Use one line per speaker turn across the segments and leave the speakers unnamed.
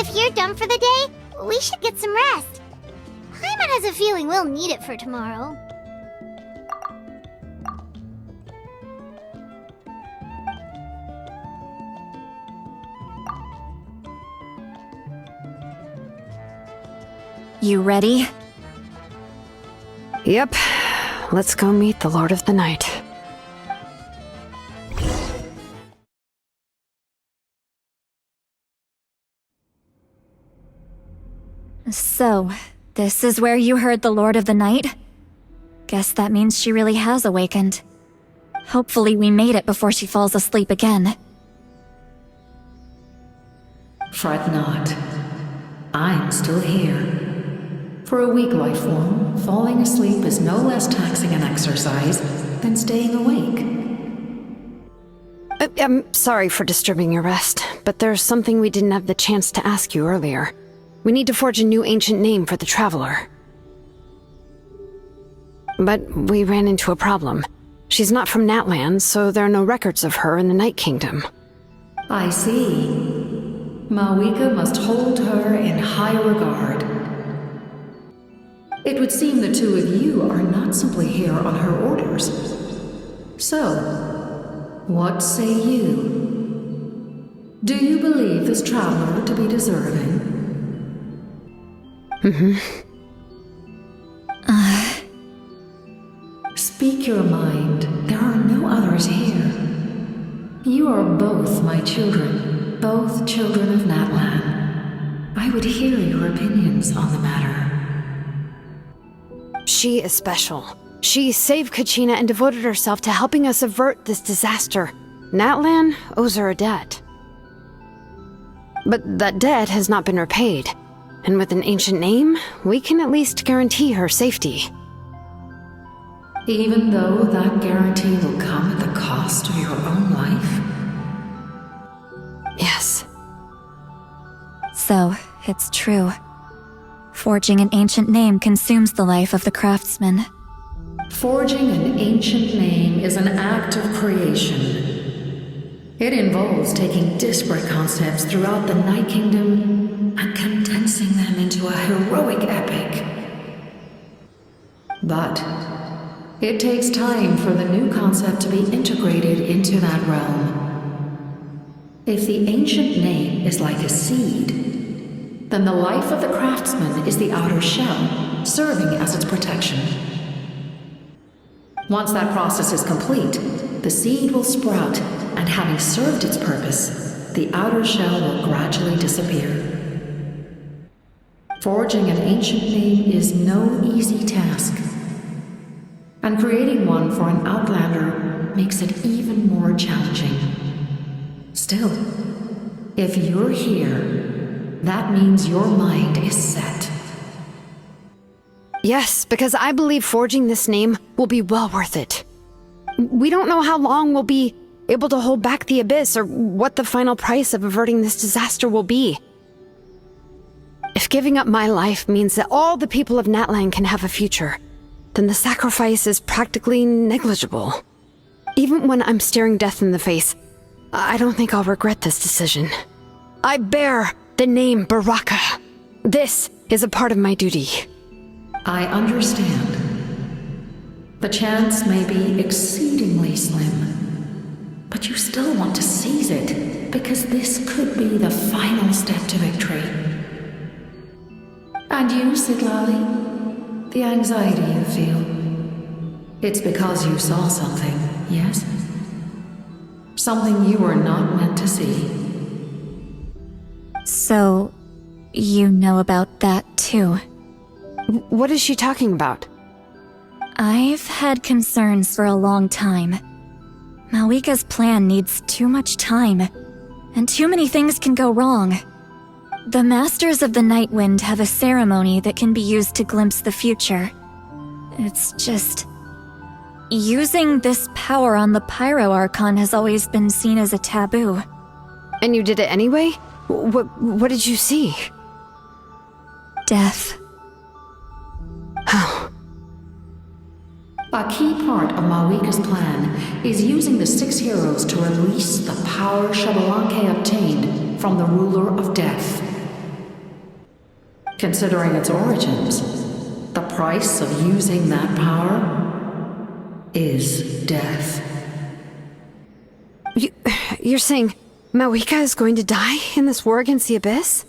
If you're done for the day, we should get some rest. Paimon has a feeling we'll need it for tomorrow.
You ready?
Yep. Let's go meet the Lord of the Night.
So, this is where you heard the Lord of the Night? Guess that means she really has awakened. Hopefully we made it before she falls asleep again.
Fret not. I'm still here. For a weak life form, falling asleep is no less taxing an exercise than staying awake.
I'm sorry for disturbing your rest, but there's something we didn't have the chance to ask you earlier. We need to forge a new ancient name for the Traveler. But we ran into a problem. She's not from Natlan, so there are no records of her in the Night Kingdom.
I see. Mawika must hold her in high regard. It would seem the two of you are not simply here on her orders. So, what say you? Do you believe this traveler to be deserving? Speak your mind. There are no others here. You are both my children, both children of Natlan. I would hear your opinions on the matter.
She is special. She saved Kachina and devoted herself to helping us avert this disaster. Natlan owes her a debt. But that debt has not been repaid. And with an ancient name, we can at least guarantee her safety.
Even though that guarantee will come at the cost of your own life?
Yes.
So, it's true. Forging an ancient name consumes the life of the craftsman.
Forging an ancient name is an act of creation. It involves taking disparate concepts throughout the Night Kingdom and condensing them into a heroic epic. But it takes time for the new concept to be integrated into that realm. If the ancient name is like a seed, then the life of the craftsman is the outer shell, serving as its protection. Once that process is complete, the seed will sprout, and having served its purpose, the outer shell will gradually disappear. Forging an ancient name is no easy task, and creating one for an outlander makes it even more challenging. Still, if you're here, that means your mind is set.
Yes, because I believe forging this name will be well worth it. We don't know how long we'll be able to hold back the abyss or what the final price of averting this disaster will be. If giving up my life means that all the people of Natlan can have a future, then the sacrifice is practically negligible. Even when I'm staring death in the face, I don't think I'll regret this decision. I bear the name Baraka. This is a part of my duty.
I understand. The chance may be exceedingly slim, but you still want to seize it because this could be the final step to victory. And you, Sitlali, the anxiety you feel, it's because you saw something, yes? Something you were not meant to see.
So, you know about that too.
What is she talking about?
I've had concerns for a long time. Mawika's plan needs too much time, and too many things can go wrong. The Masters of the Night Wind have a ceremony that can be used to glimpse the future. It's just... using this power on the Pyro Archon has always been seen as a taboo.
And you did it anyway? What did you see?
Death.
Oh.
A key part of Mawika's plan is using the 6 heroes to release the power Xbalanque obtained from the ruler of death. Considering its origins, the price of using that power is death.
You're saying Mawika is going to die in this war against the Abyss?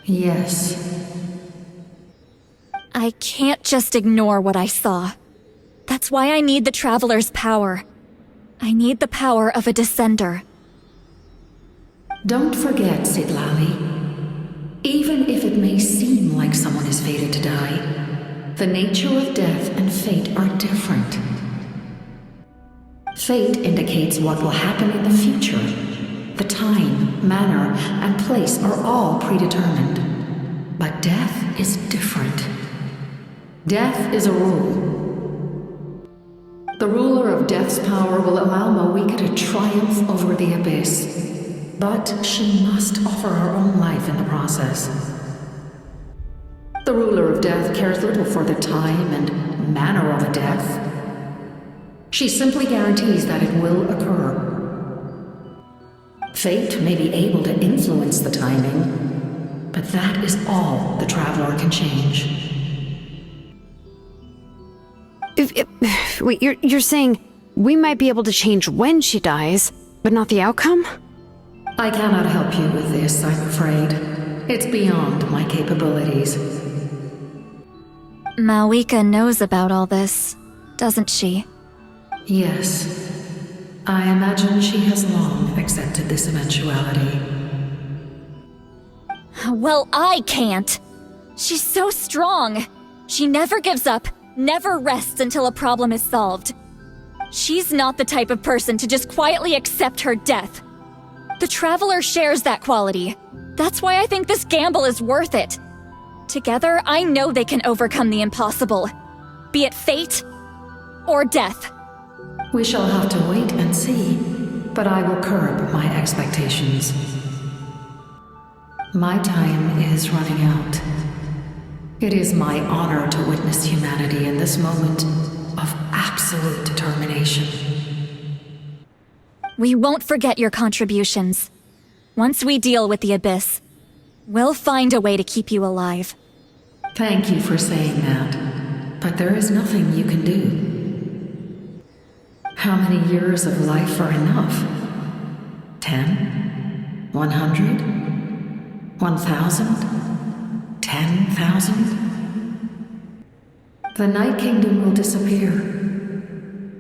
Yes.
I can't just ignore what I saw. That's why I need the Traveler's power. I need the power of a Descender.
Don't forget, Citlali. Even if it may seem like someone is fated to die, the nature of death and fate are different. Fate indicates what will happen in the future. The time, manner, and place are all predetermined. But death is different. Death is a rule. The ruler of Death's power will allow Mawika to triumph over the Abyss. But she must offer her own life in the process. The ruler of Death cares little for the time and manner of a death. She simply guarantees that it will occur. Fate may be able to influence the timing, but that is all the Traveler can change.
Wait, you're saying we might be able to change when she dies, but not the outcome?
I cannot help you with this, I'm afraid. It's beyond my capabilities.
Mawika knows about all this, doesn't she?
Yes. I imagine she has long accepted this eventuality.
Well, I can't. She's so strong. She never gives up, never rests until a problem is solved. She's not the type of person to just quietly accept her death. The Traveler shares that quality. That's why I think this gamble is worth it. Together, I know they can overcome the impossible. Be it fate or death.
We shall have to wait and see, but I will curb my expectations. My time is running out. It is my honor to witness humanity in this moment of absolute determination.
We won't forget your contributions. Once we deal with the Abyss, we'll find a way to keep you alive.
Thank you for saying that, but there is nothing you can do. How many years of life are enough? 10? 100? 1,000? 10,000? The Night Kingdom will disappear.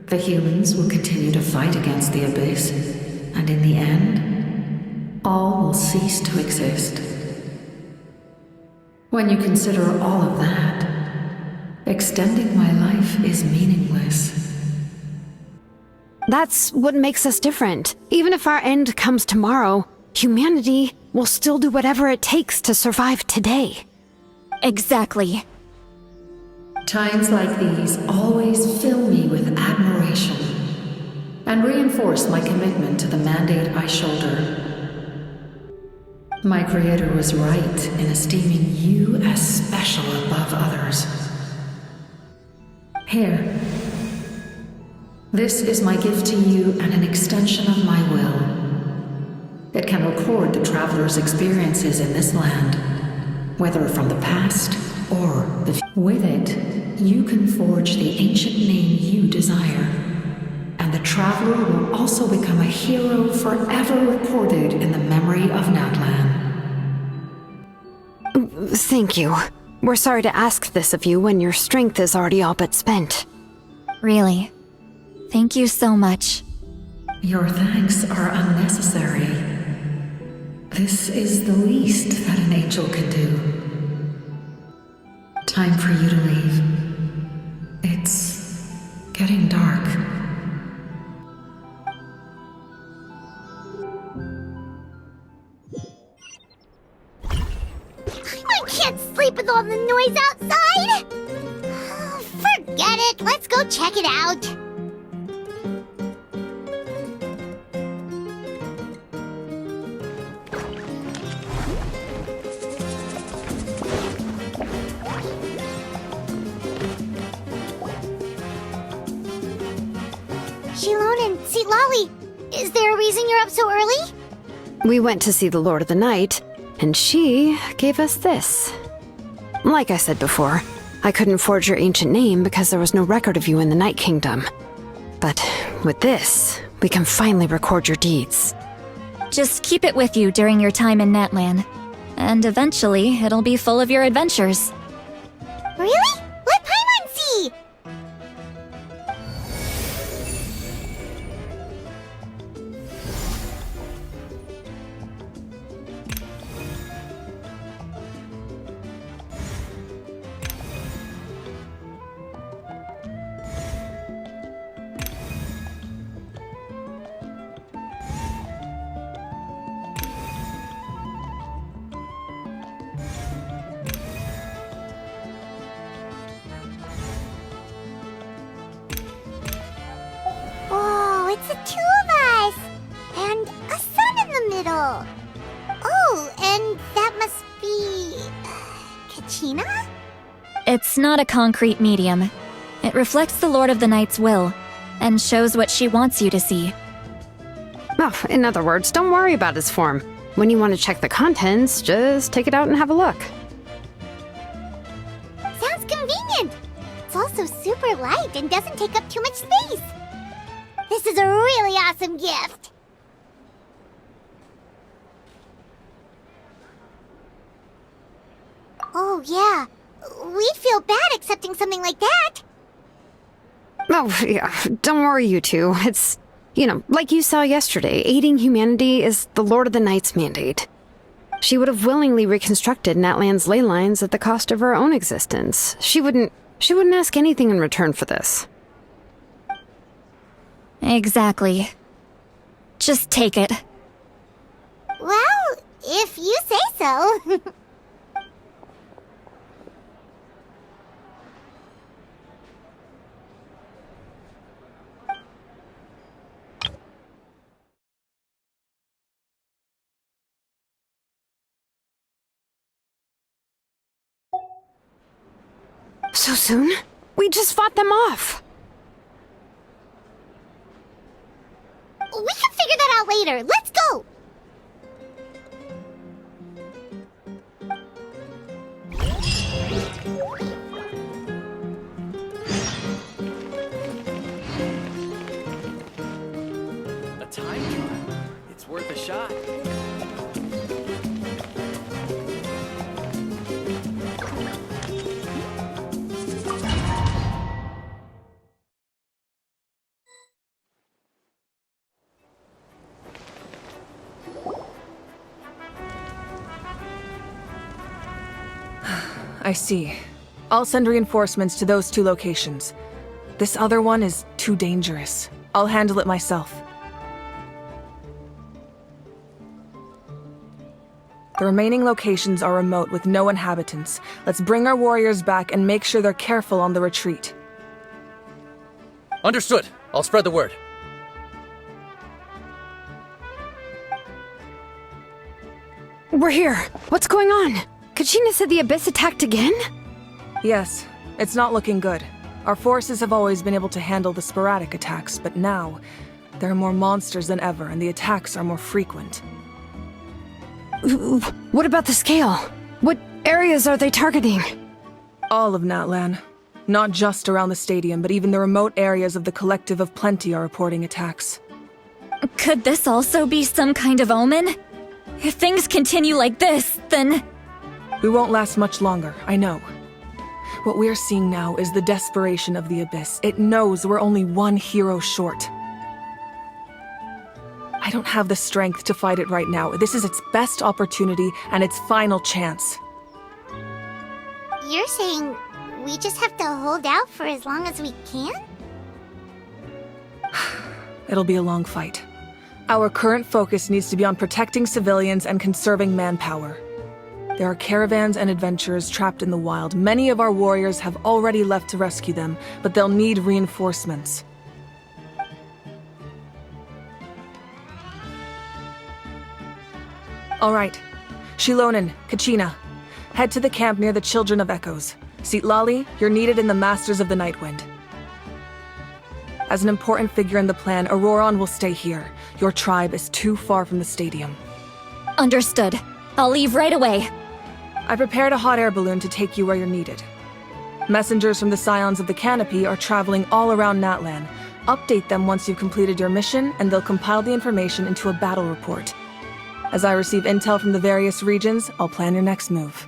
The humans will continue to fight against the Abyss, and in the end, all will cease to exist. When you consider all of that, extending my life is meaningless.
That's what makes us different. Even if our end comes tomorrow, humanity will still do whatever it takes to survive today.
Exactly.
Times like these always fill me with admiration and reinforce my commitment to the mandate I shoulder. My Creator was right in esteeming you as special above others. Here. This is my gift to you and an extension of my will. It can record the Traveler's experiences in this land, whether from the past or the future. With it, you can forge the ancient name you desire, and the Traveler will also become a hero forever recorded in the memory of Natlan.
Thank you. We're sorry to ask this of you when your strength is already all but spent.
Really. Thank you so much.
Your thanks are unnecessary. This is the least that an angel can do. Time for you to leave. It's getting dark.
I can't sleep with all the noise outside! Forget it, let's go check it out. Shilon and Citlali, is there a reason you're up so early?
We went to see the Lord of the Night, and she gave us this. Like I said before, I couldn't forge your ancient name because there was no record of you in the Night Kingdom. But with this, we can finally record your deeds.
Just keep it with you during your time in Natlan. And eventually, it'll be full of your adventures.
Really? Let Paimon see! Oh, it's the two of us! And a sun in the middle! Oh, and that must be... Kachina?
It's not a concrete medium. It reflects the Lord of the Night's will, and shows what she wants you to see.
Oh, in other words, don't worry about his form. When you want to check the contents, just take it out and have a look.
Sounds convenient! It's also super light and doesn't take up too much space! This is a really awesome gift! Oh yeah, we'd feel bad accepting something like that!
Oh, yeah, don't worry, you two. It's, like you saw yesterday, aiding humanity is the Lord of the Night's mandate. She would have willingly reconstructed Natlan's ley lines at the cost of her own existence. She wouldn't ask anything in return for this.
Exactly. Just take it.
Well, if you say so.
So soon? We just fought them off!
We can figure that out later. Let's go!
A time trial? It's worth a shot.
I see. I'll send reinforcements to those 2 locations. This other one is too dangerous. I'll handle it myself. The remaining locations are remote with no inhabitants. Let's bring our warriors back and make sure they're careful on the retreat.
Understood. I'll spread the word.
We're here. What's going on? Kachina said the Abyss attacked again?
Yes, it's not looking good. Our forces have always been able to handle the sporadic attacks, but now, there are more monsters than ever, and the attacks are more frequent.
What about the scale? What areas are they targeting?
All of Natlan. Not just around the stadium, but even the remote areas of the Collective of Plenty are reporting attacks.
Could this also be some kind of omen? If things continue like this, then...
We won't last much longer, I know. What we're seeing now is the desperation of the Abyss. It knows we're only one hero short. I don't have the strength to fight it right now. This is its best opportunity and its final chance.
You're saying we just have to hold out for as long as we can?
It'll be a long fight. Our current focus needs to be on protecting civilians and conserving manpower. There are caravans and adventurers trapped in the wild. Many of our warriors have already left to rescue them, but they'll need reinforcements. All right. Shilonen, Kachina, head to the camp near the Children of Echoes. Lali, you're needed in the Masters of the Nightwind. As an important figure in the plan, Auroron will stay here. Your tribe is too far from the stadium.
Understood. I'll leave right away.
I prepared a hot air balloon to take you where you're needed. Messengers from the Scions of the Canopy are traveling all around Natlan. Update them once you've completed your mission, and they'll compile the information into a battle report. As I receive intel from the various regions, I'll plan your next move.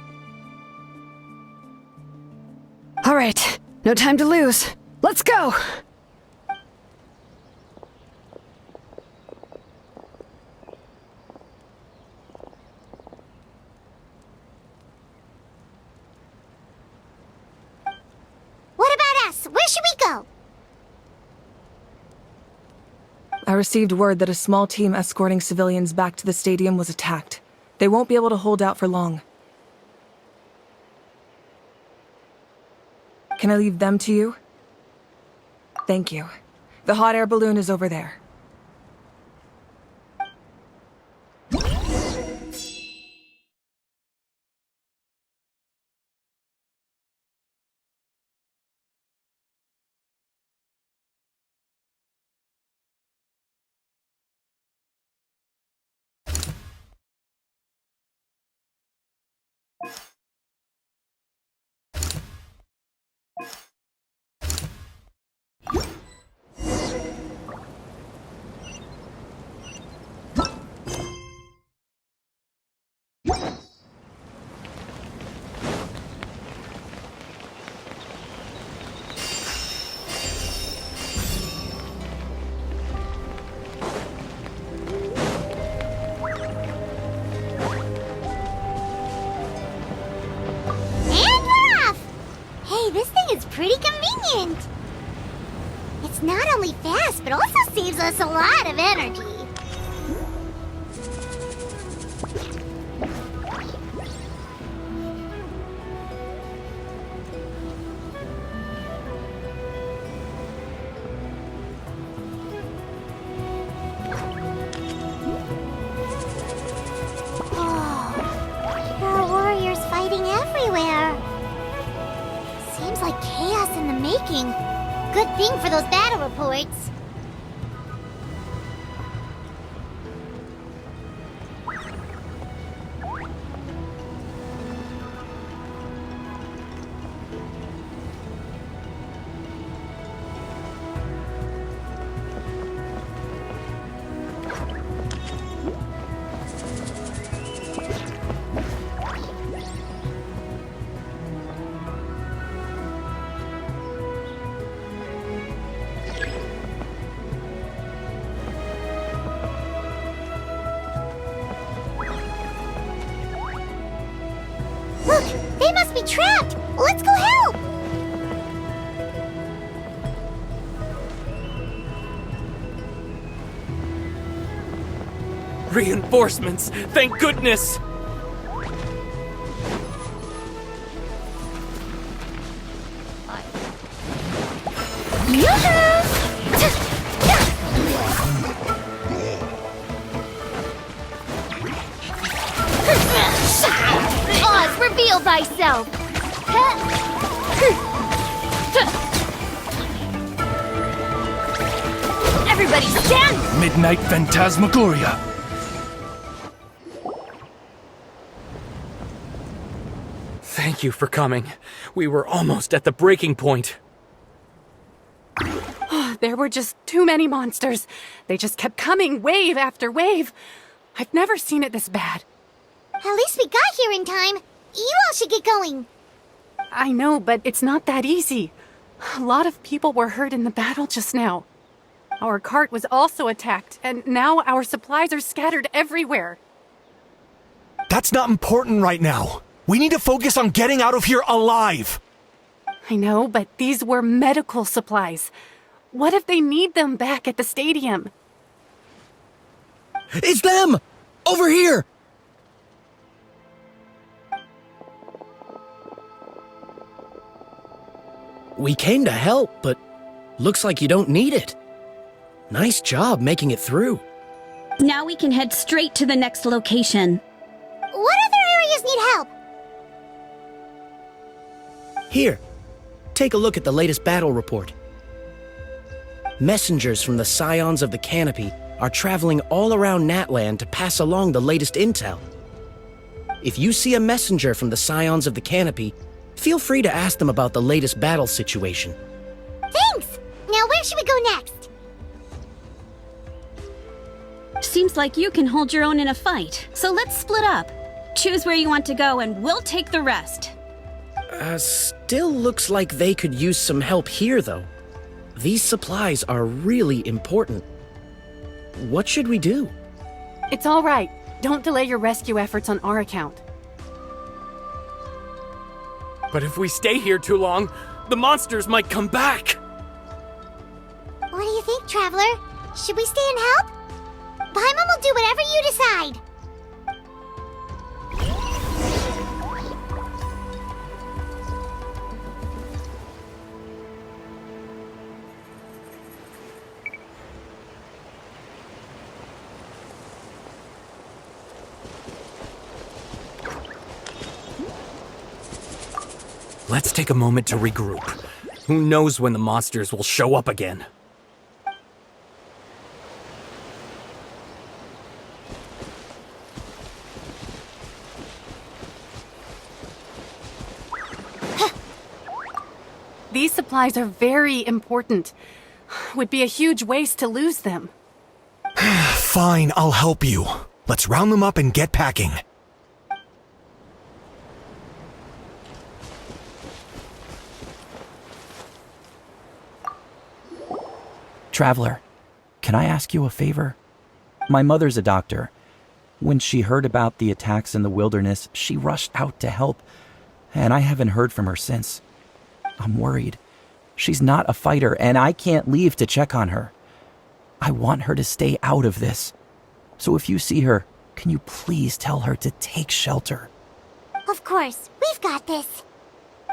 All right, no time to lose. Let's go!
What about us? Where should we go?
I received word that a small team escorting civilians back to the stadium was attacked. They won't be able to hold out for long. Can I leave them to you? Thank you. The hot air balloon is over there.
It's pretty convenient. It's not only fast, but also saves us a lot of energy. Oh, there are warriors fighting everywhere. Seems like chaos in the making. Good thing for those battle reports. Look, they must be trapped. Let's go help.
Reinforcements! Thank goodness!
Oz, reveal thyself. Everybody stand!
Midnight Phantasmagoria! Thank you for coming. We were almost at the breaking point.
There were just too many monsters. They just kept coming, wave after wave. I've never seen it this bad.
At least we got here in time. You all should get going.
I know, but it's not that easy. A lot of people were hurt in the battle just now. Our cart was also attacked, and now our supplies are scattered everywhere.
That's not important right now. We need to focus on getting out of here alive.
I know, but these were medical supplies. What if they need them back at the stadium?
It's them! Over here!
We came to help, but looks like you don't need it. Nice job making it through.
Now we can head straight to the next location.
What other areas need help?
Here, take a look at the latest battle report. Messengers from the Scions of the Canopy are traveling all around Natlan to pass along the latest intel. If you see a messenger from the Scions of the Canopy, feel free to ask them about the latest battle situation.
Thanks! Now where should we go next?
Seems like you can hold your own in a fight, so let's split up. Choose where you want to go and we'll take the rest.
Still looks like they could use some help here, though. These supplies are really important. What should we do?
It's all right. Don't delay your rescue efforts on our account.
But if we stay here too long, the monsters might come back!
What do you think, Traveler? Should we stay and help? Paimon will do whatever you decide.
Let's take a moment to regroup. Who knows when the monsters will show up again?
These supplies are very important. Would be a huge waste to lose them.
Fine, I'll help you. Let's round them up and get packing.
Traveler, can I ask you a favor? My mother's a doctor. When she heard about the attacks in the wilderness, she rushed out to help, and I haven't heard from her since. I'm worried. She's not a fighter, and I can't leave to check on her. I want her to stay out of this. So if you see her, can you please tell her to take shelter?
Of course, we've got this.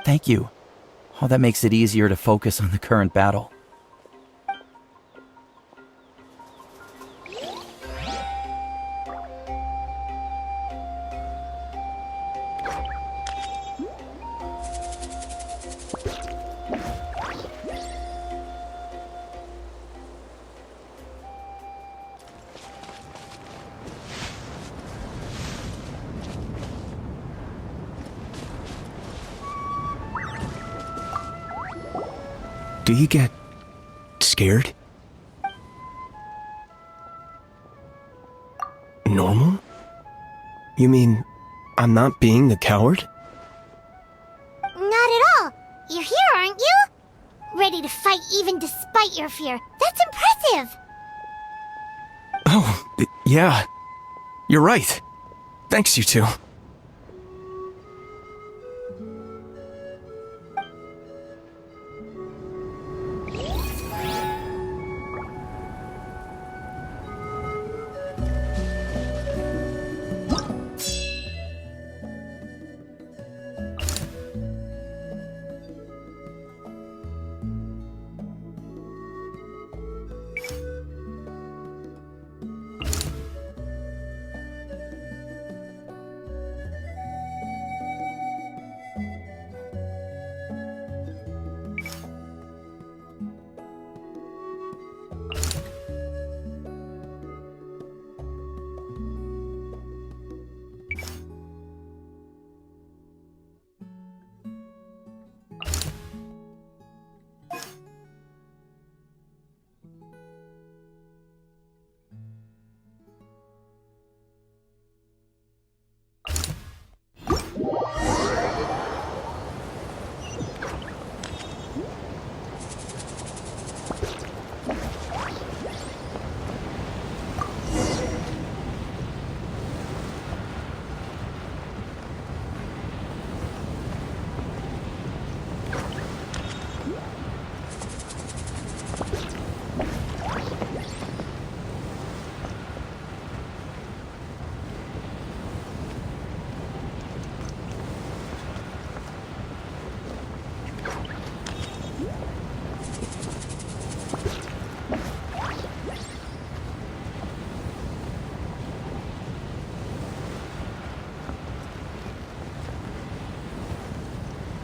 Thank you. Oh, that makes it easier to focus on the current battle.
Do you get scared? Normal? You mean I'm not being the coward?
Not at all. You're here, aren't you? Ready to fight even despite your fear. That's impressive.
Oh, yeah. You're right. Thanks, you two.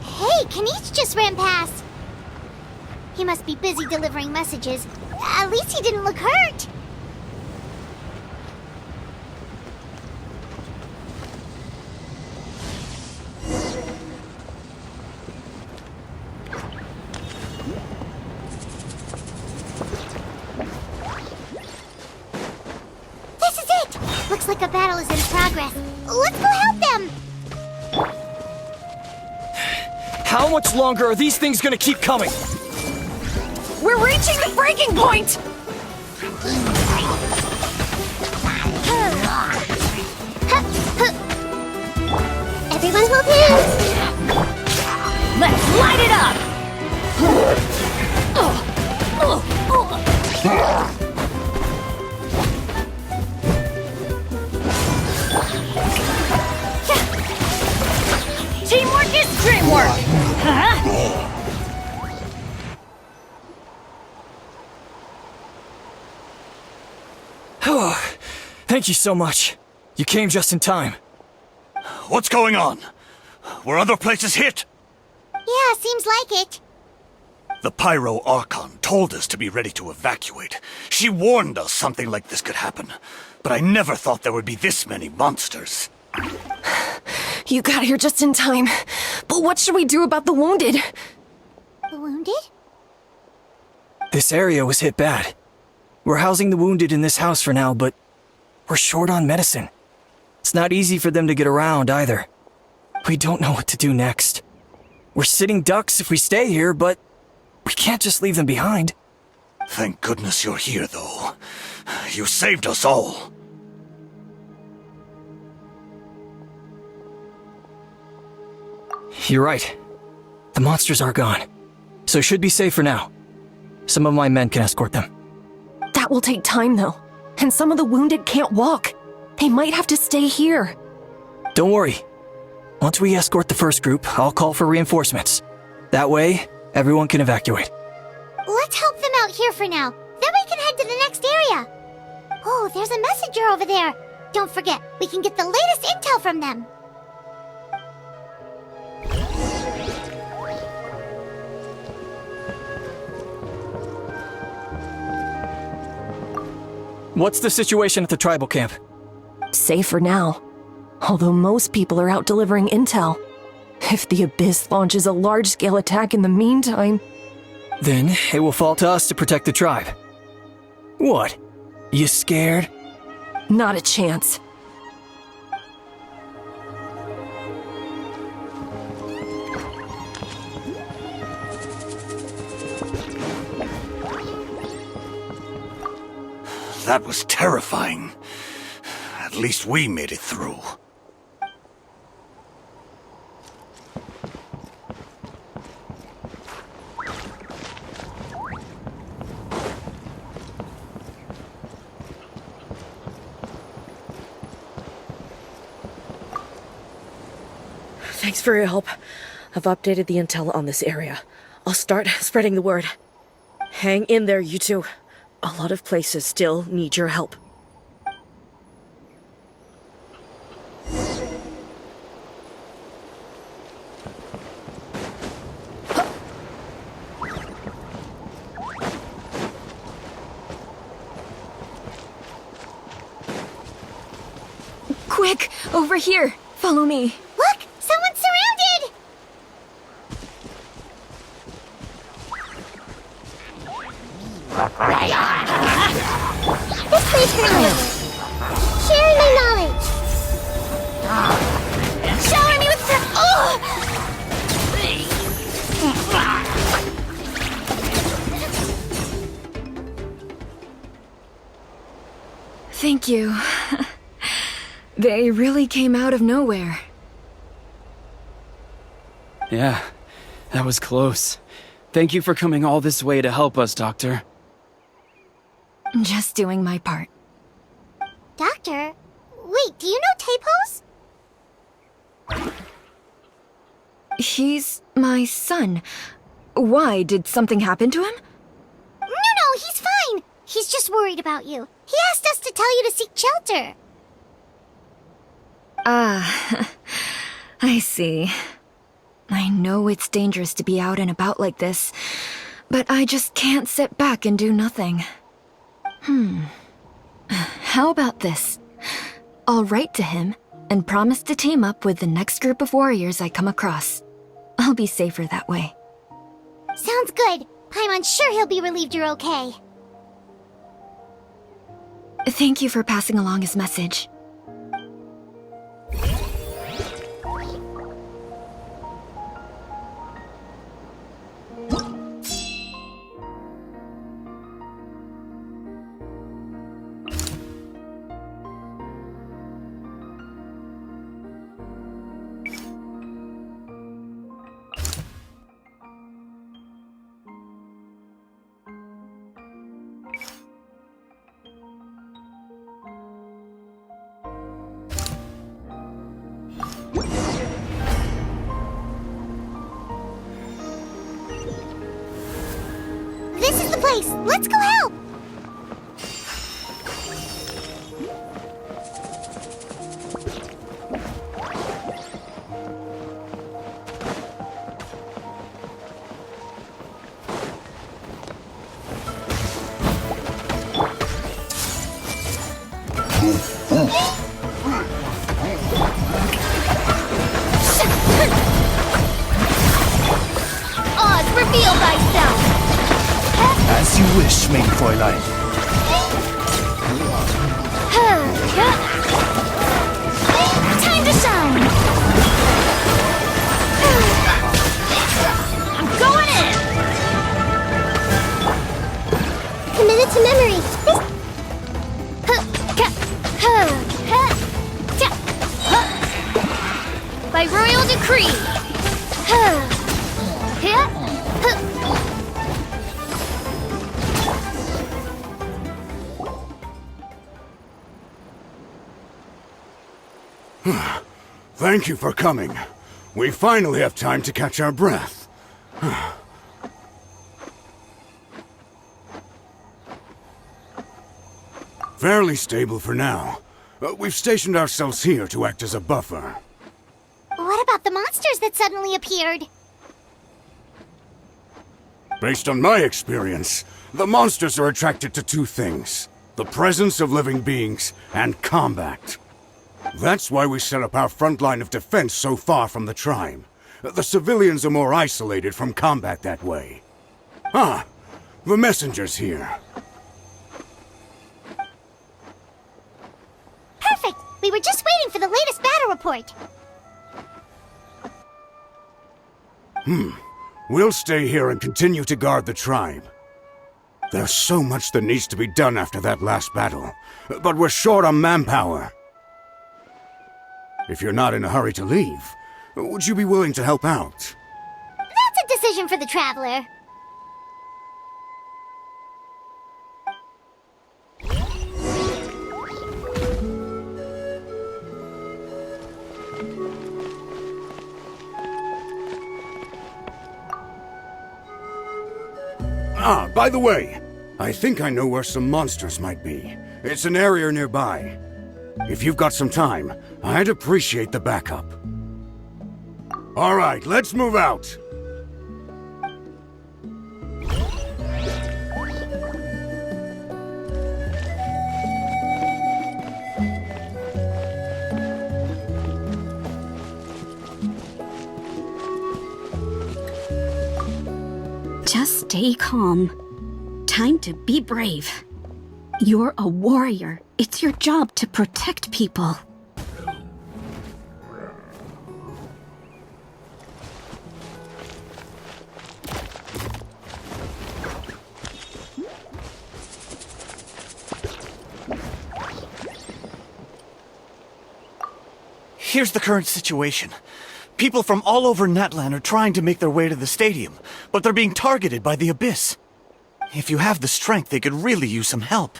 Hey, Kanish just ran past. He must be busy delivering messages. At least he didn't look hurt. like a battle is in progress. Let's go help them!
How much longer are these things gonna keep coming?
We're reaching the breaking point!
Everyone hold hands!
Let's light it up!
Teamwork is dreamwork!
Thank you so much. You came just in time.
What's going on? Were other places hit?
Yeah, seems like it.
The Pyro Archon told us to be ready to evacuate. She warned us something like this could happen. But I never thought there would be this many monsters.
You got here just in time. But what should we do about the wounded?
The wounded?
This area was hit bad. We're housing the wounded in this house for now, but we're short on medicine. It's not easy for them to get around either. We don't know what to do next. We're sitting ducks if we stay here, but we can't just leave them behind.
Thank goodness you're here, though. You saved us all.
You're right. The monsters are gone, so it should be safe for now. Some of my men can escort them.
That will take time, though. And some of the wounded can't walk. They might have to stay here.
Don't worry. Once we escort the first group, I'll call for reinforcements. That way, everyone can evacuate.
Let's help them out here for now. Then we can head to the next area. Oh, there's a messenger over there. Don't forget, we can get the latest intel from them.
What's the situation at the tribal camp?
Safe for now. Although most people are out delivering intel. If the Abyss launches a large-scale attack in the meantime...
Then it will fall to us to protect the tribe. What? You scared?
Not a chance.
That was terrifying. At least we made it through.
Thanks for your help. I've updated the intel on this area. I'll start spreading the word. Hang in there, you two. A lot of places still need your help.
Quick! Over here! Follow me.
Look! Someone's surrounded! This place for knowledge. Sharing my knowledge. Shower me with
Thank you. They really came out of nowhere.
Yeah, that was close. Thank you for coming all this way to help us, Doctor.
Just doing my part.
Doctor? Wait, do you know Tapos?
He's my son. Why? Did something happen to him?
No, he's fine. He's just worried about you. He asked us to tell you to seek shelter.
Ah, I see. I know it's dangerous to be out and about like this, but I just can't sit back and do nothing. How about this? I'll write to him and promise to team up with the next group of warriors I come across. I'll be safer that way.
Sounds good. Paimon's sure he'll be relieved you're okay.
Thank you for passing along his message.
This is the place! Let's go help!
Oz, reveal thyself!
As you wish, main Fräulein.
Time to shine! I'm going in!
Committed to memory.
By royal decree!
Thank you for coming. We finally have time to catch our breath. Fairly stable for now. We've stationed ourselves here to act as a buffer.
What about the monsters that suddenly appeared?
Based on my experience, the monsters are attracted to two things: the presence of living beings and combat. That's why we set up our front line of defense so far from the tribe. The civilians are more isolated from combat that way. Ah, the messenger's here.
Perfect! We were just waiting for the latest battle report.
We'll stay here and continue to guard the tribe. There's so much that needs to be done after that last battle, but we're short on manpower. If you're not in a hurry to leave, would you be willing to help out?
That's a decision for the Traveler.
Ah, by the way, I think I know where some monsters might be. It's an area nearby. If you've got some time, I'd appreciate the backup. All right, let's move out.
Just stay calm. Time to be brave. You're a warrior. It's your job to protect people.
Here's the current situation. People from all over Natlan are trying to make their way to the stadium, but they're being targeted by the Abyss. If you have the strength, they could really use some help.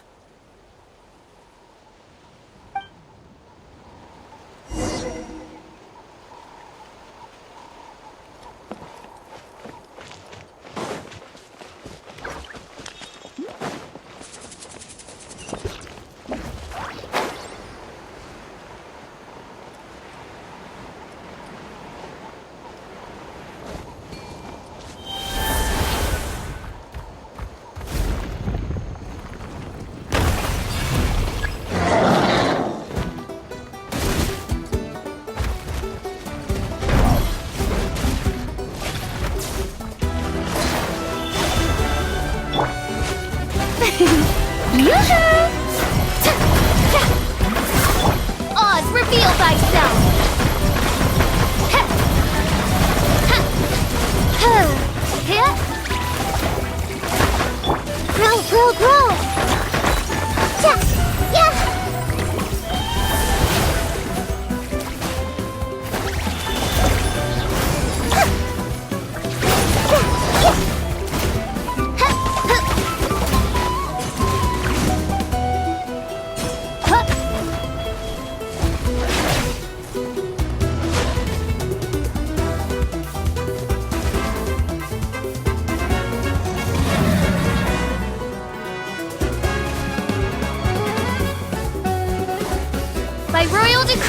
Oz, reveal thyself!
Grow, grow! Yeah!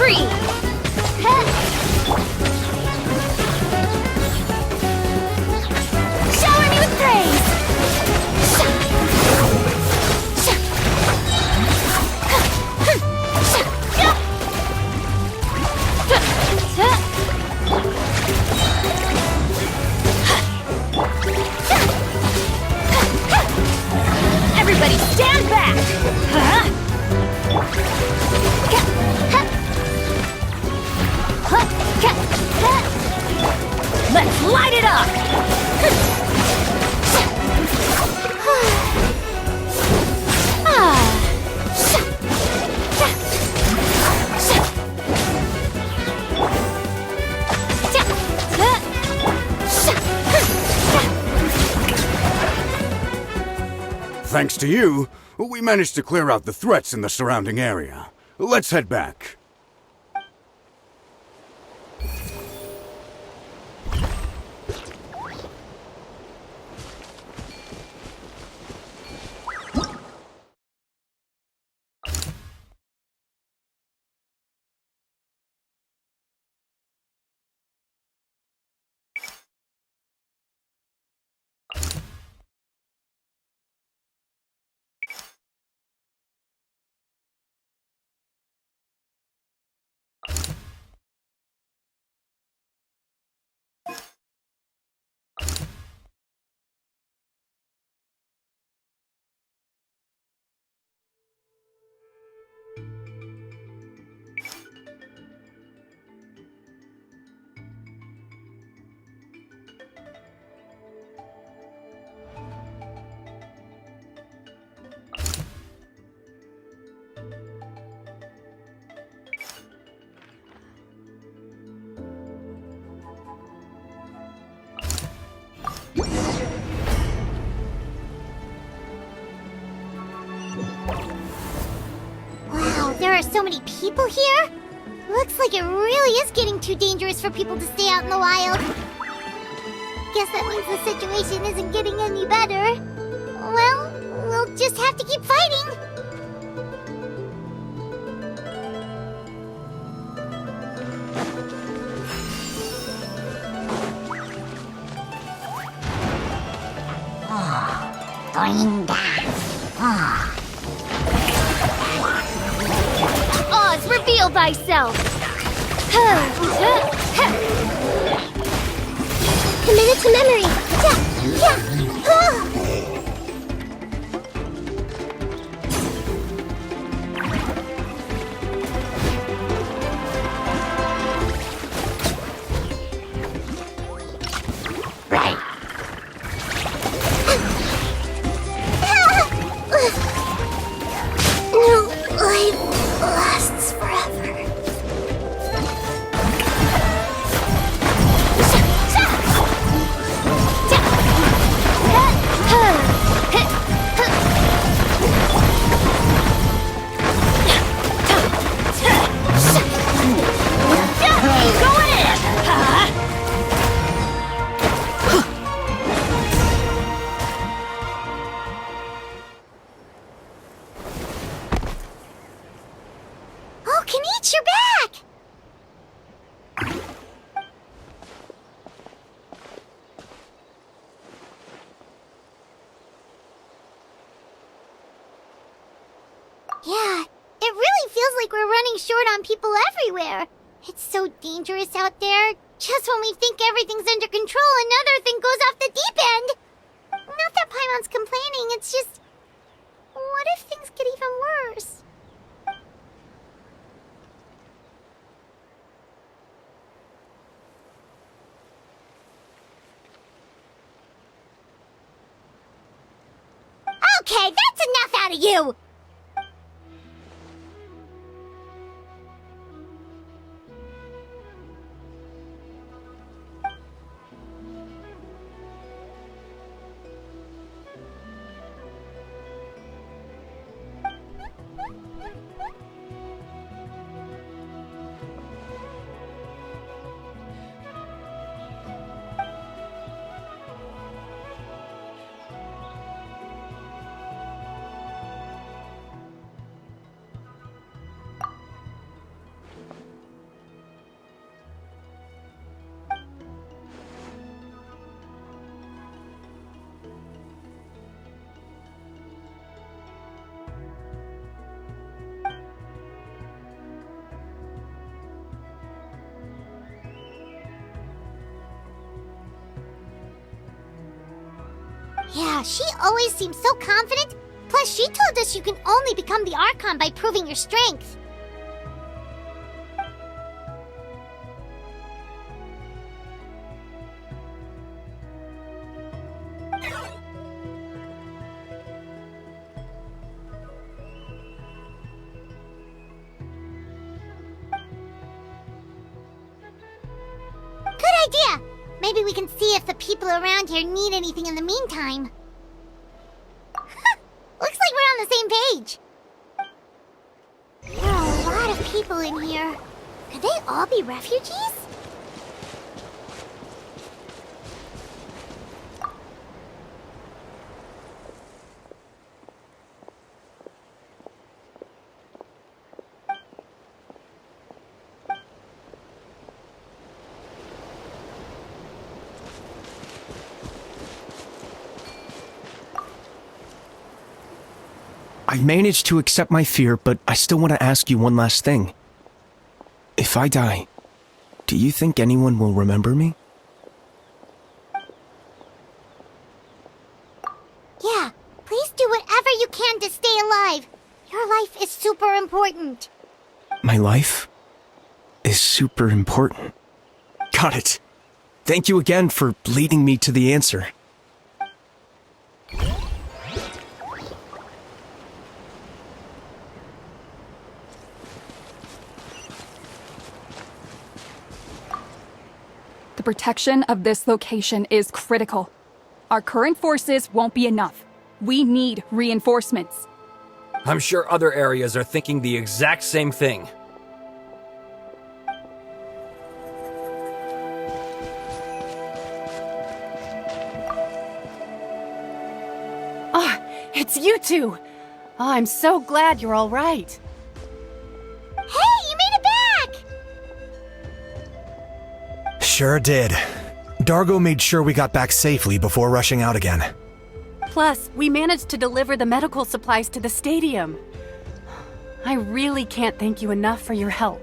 decree! Shower me with praise! Everybody stand back! Let's light it up!
Thanks to you, we managed to clear out the threats in the surrounding area. Let's head back.
Wow, there are so many people here? Looks like it really is getting too dangerous for people to stay out in the wild. Guess that means the situation isn't getting any better. Well, we'll just have to keep fighting.
Going down. Oz, reveal thyself!
Committed to memory.
Right.
No life lasts forever. Oh, Kenichi, you're back! Yeah, it really feels like we're running short on people everywhere. It's so dangerous out there. Just when we think everything's under control, another thing goes off the deep end. Not that Paimon's complaining, it's just... what if things get even worse? Okay, that's enough out of you! Yeah, she always seems so confident. Plus, she told us you can only become the Archon by proving your strength. Good idea! Maybe we can see if the people around here need anything in the meantime. Looks like we're on the same page. There are a lot of people in here. Could they all be refugees?
I managed to accept my fear, but I still want to ask you one last thing. If I die, do you think anyone will remember me?
Yeah, please do whatever you can to stay alive. Your life is super important.
My life is super important. Got it. Thank you again for leading me to the answer.
The protection of this location is critical. Our current forces won't be enough. We need reinforcements.
I'm sure other areas are thinking the exact same thing.
Ah, it's you two! Oh, I'm so glad you're all right.
Hey, you made it back!
Sure did. Dargo made sure we got back safely before rushing out again.
Plus, we managed to deliver the medical supplies to the stadium. I really can't thank you enough for your help.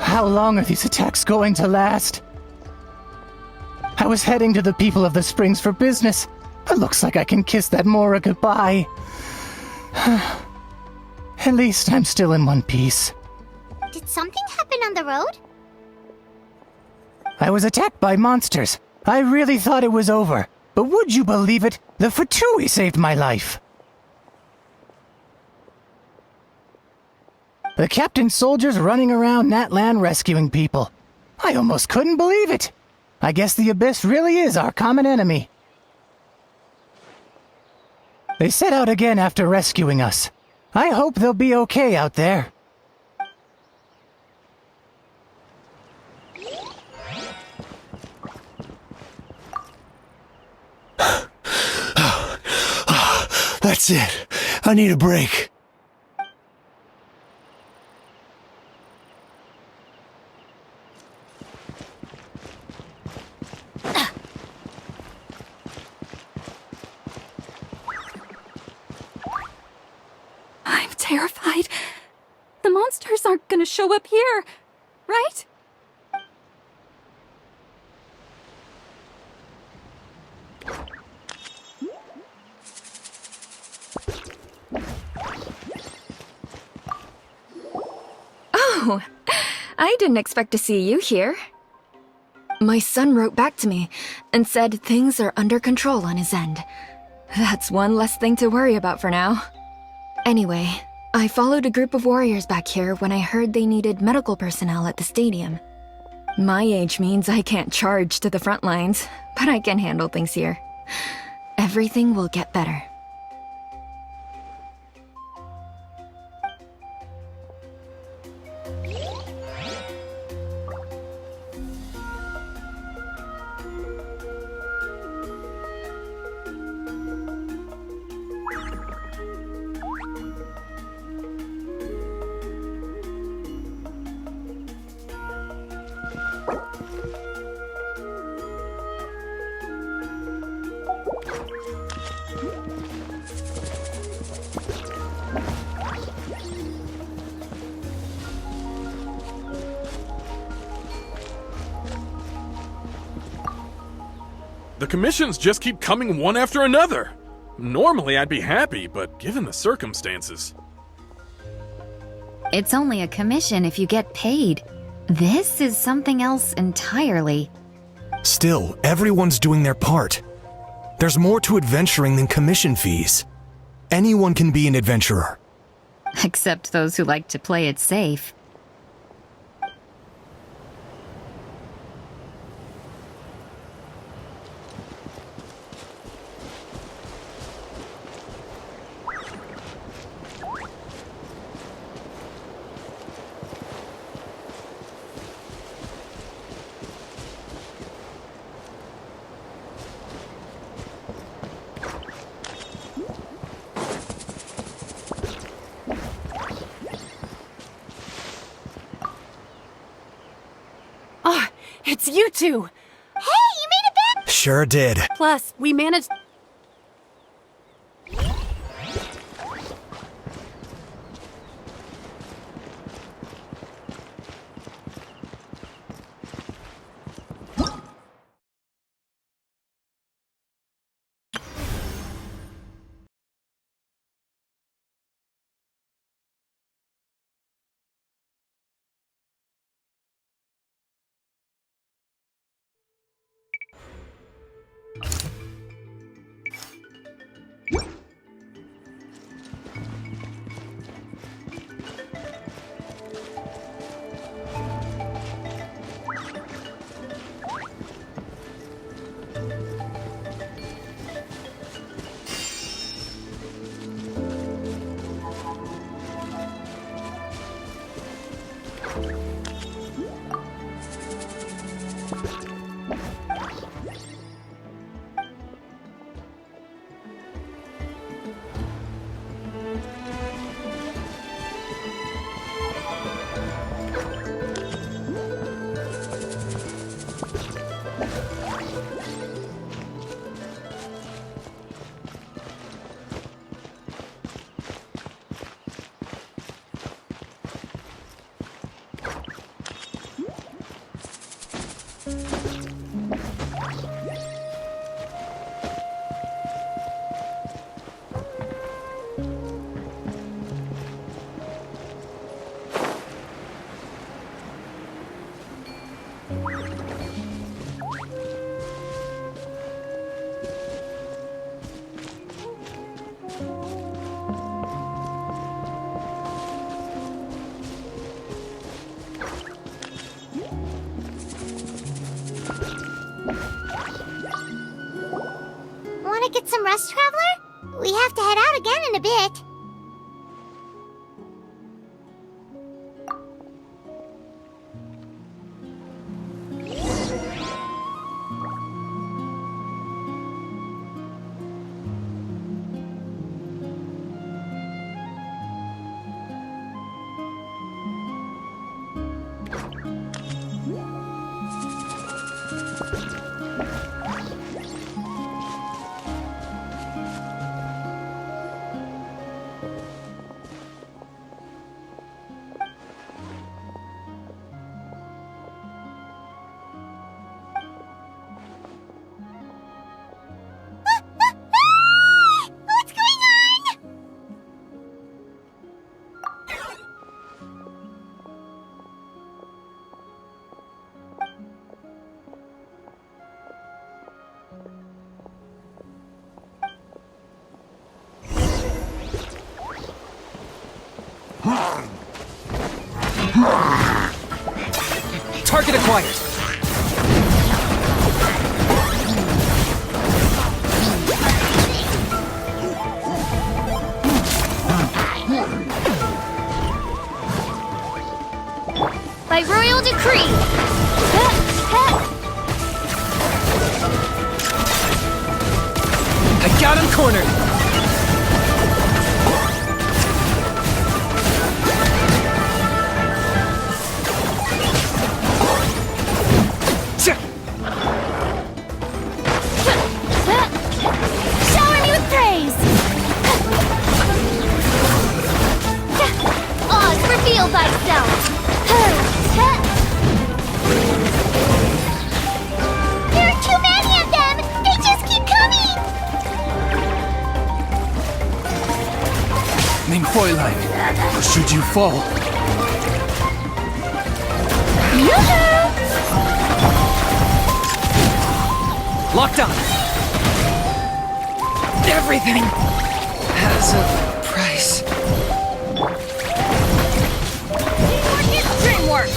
How long are these attacks going to last? I was heading to the people of the Springs for business. It looks like I can kiss that Mora goodbye. At least I'm still in one piece.
Did something happen on the road?
I was attacked by monsters. I really thought it was over. But would you believe it? The Fatui saved my life. The captain's soldiers running around Natlan rescuing people. I almost couldn't believe it. I guess the Abyss really is our common enemy. They set out again after rescuing us. I hope they'll be okay out there.
That's it. I need a break.
I'm terrified. The monsters aren't gonna show up here, right?
Oh, I didn't expect to see you here. My son wrote back to me and said things are under control on his end. That's one less thing to worry about for now. Anyway, I followed a group of warriors back here when I heard they needed medical personnel at the stadium. My age means I can't charge to the front lines, but I can handle things here. Everything will get better.
The commissions just keep coming one after another. Normally I'd be happy, but given the circumstances...
It's only a commission if you get paid. This is something else entirely.
Still, everyone's doing their part. There's more to adventuring than commission fees. Anyone can be an adventurer.
Except those who like to play it safe.
It's you two!
Hey, you made it back!
Sure did.
Plus, we managed...
Wanna get some rest, Traveler? We have to head out again in a bit.
Target acquired.
By royal decree!
I got him cornered.
Shower me with praise! Oz, reveal thyself! There are too many of them! They
Malfoy-like. Should you fall.
Locked on! Everything has a price.
Teamwork!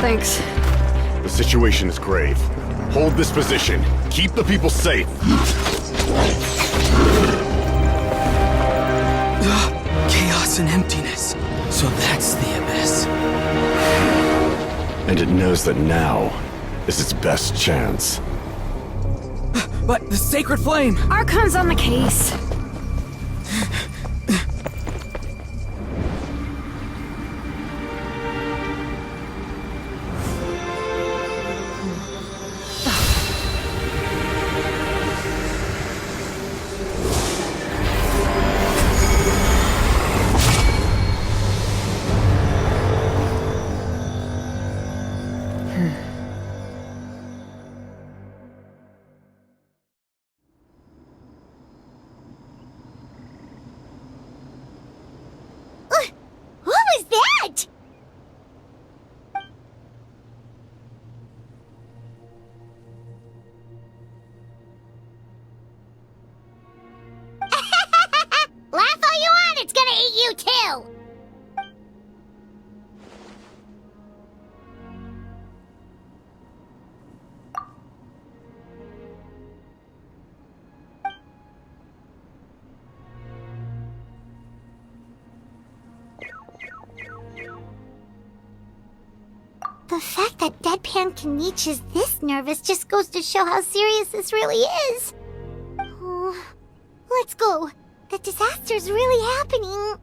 Thanks.
The situation is grave. Hold this position. Keep the people safe.
Chaos and emptiness. So that's the abyss.
And it knows that now is its best chance.
But the sacred flame!
Archon's on the case.
What was that? Laugh all you want, it's gonna eat you too! The fact that Deadpan Kanich is this nervous just goes to show how serious this really is. Oh, let's go. The disaster's really happening.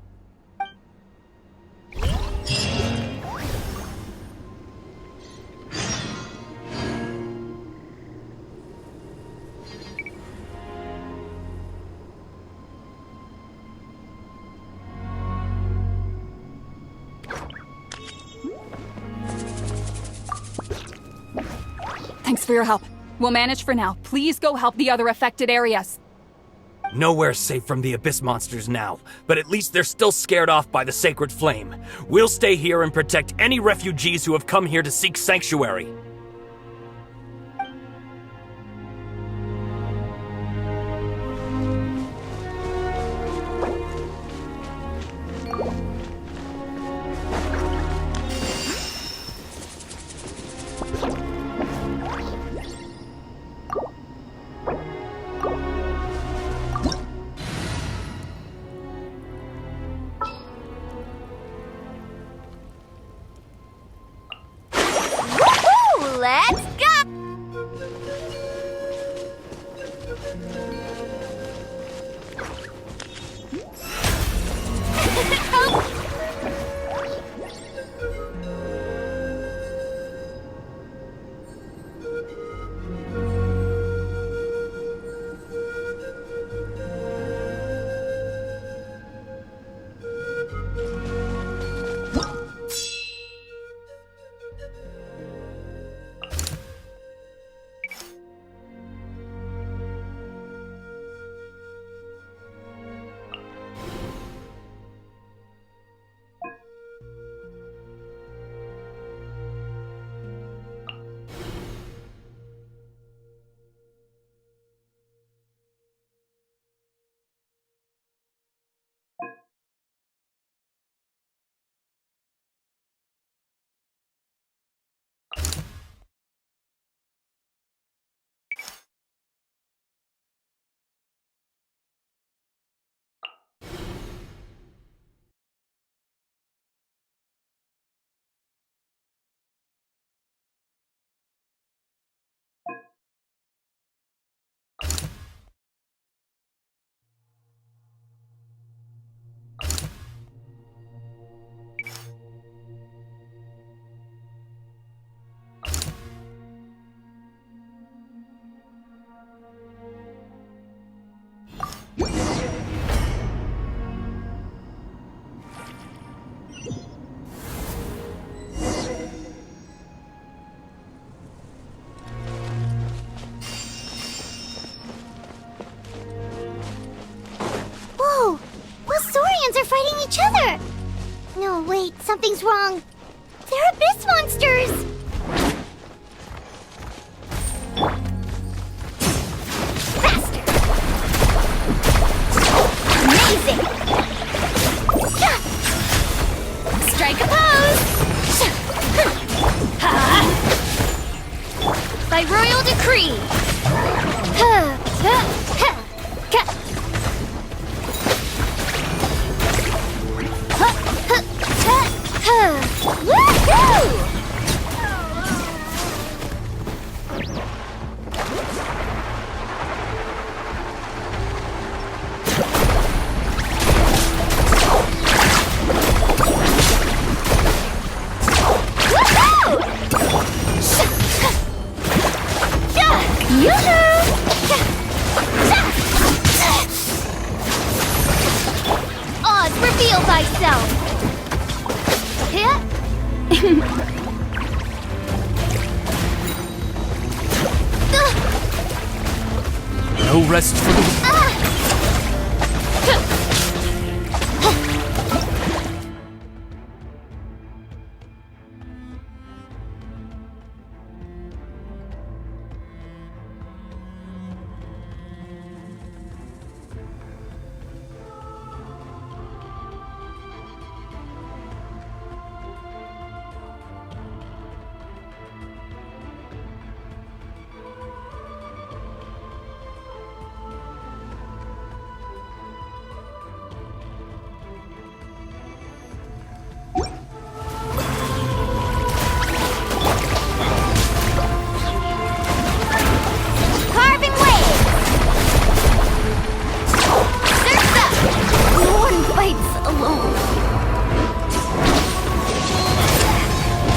Thanks for your help. We'll manage for now. Please go help the other affected areas.
Nowhere's safe from the Abyss monsters now, but at least they're still scared off by the sacred flame. We'll stay here and protect any refugees who have come here to seek sanctuary.
Let's go!
Wait, something's wrong. They're abyss monsters! Faster! Amazing!
Strike a pose! By royal decree!
Woohoo!
Oz, reveal thyself!
No rest for the...
Carving waves! Surf's up! No one fights alone.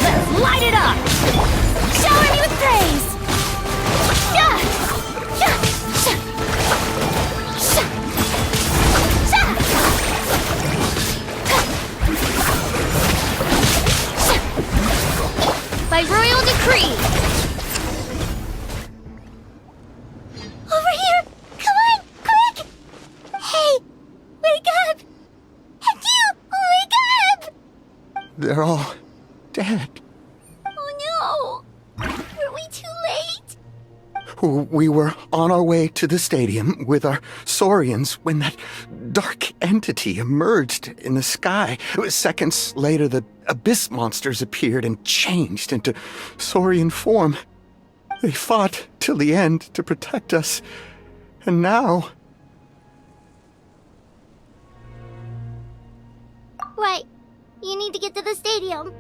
Let's light it up!
Shower me with praise!
By royal decree!
Over here! Come on, quick! Hey, wake up! And you, wake up!
They're all dead.
Oh no! Were we too late?
We were on our way to the stadium with our Saurians when that dark entity emerged in the sky. Seconds later, the abyss monsters appeared and changed into Saurian form. They fought till the end to protect us. And now...
Right. You need to get to the stadium.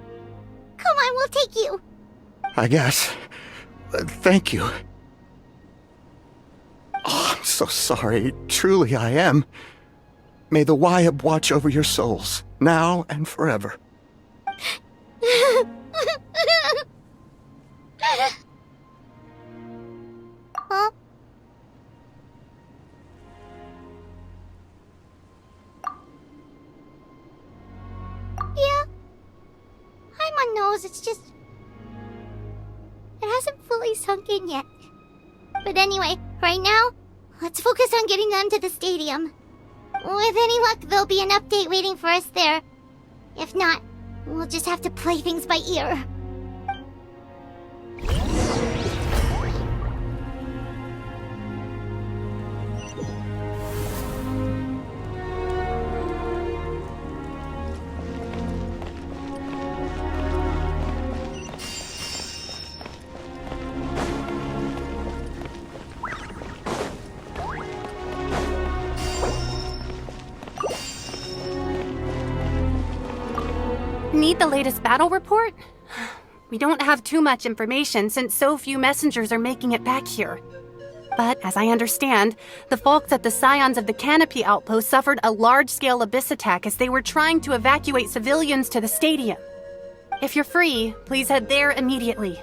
Come on, we'll take you.
I guess. Thank you. Oh, I'm so sorry. Truly I am. May the Wyab watch over your souls, now and forever.
Huh? Yeah. Hi, my nose. It's just... It hasn't fully sunk in yet. But anyway, right now, let's focus on getting them to the stadium. With any luck, there'll be an update waiting for us there. If not, we'll just have to play things by ear.
Need the latest battle report? We don't have too much information since so few messengers are making it back here. But as I understand, the folks at the Scions of the Canopy outpost suffered a large-scale abyss attack as they were trying to evacuate civilians to the stadium. If you're free, please head there immediately.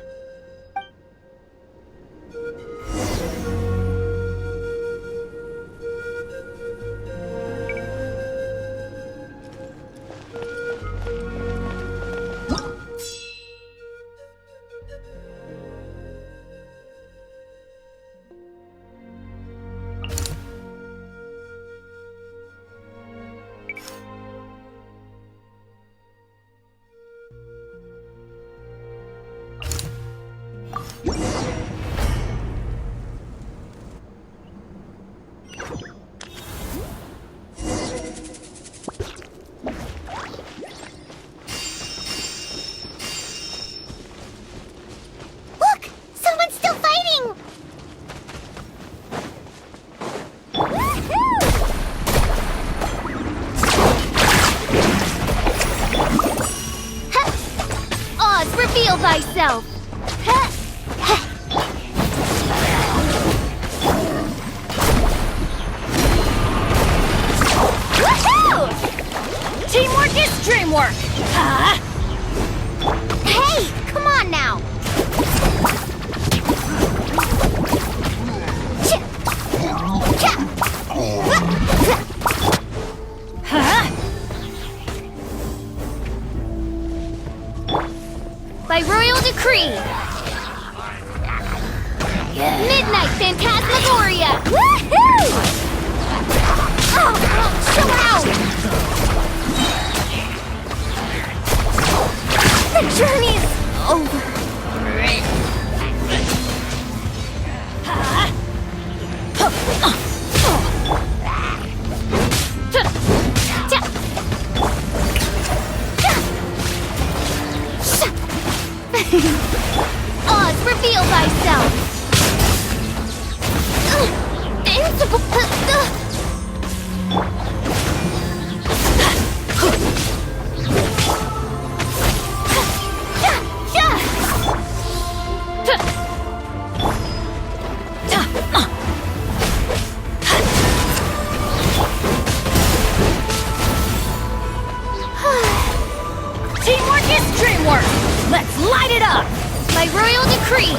thyself! Woohoo! Teamwork is dreamwork!
Hey, come on now!
By royal decree! Midnight Phantasmagoria!
Woohoo! Oh, chill out! The journey's over.
Oz, reveal thyself! Teamwork is dreamwork! Let's light it up! By royal decree!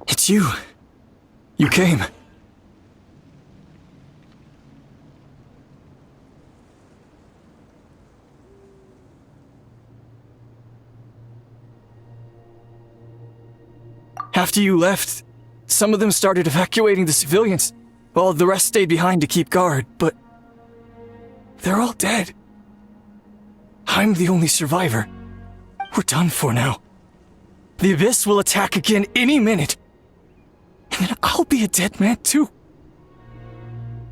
It's you. You came. After you left, some of them started evacuating the civilians, while the rest stayed behind to keep guard, but they're all dead. I'm the only survivor. We're done for now. The Abyss will attack again any minute. And then I'll be a dead man too.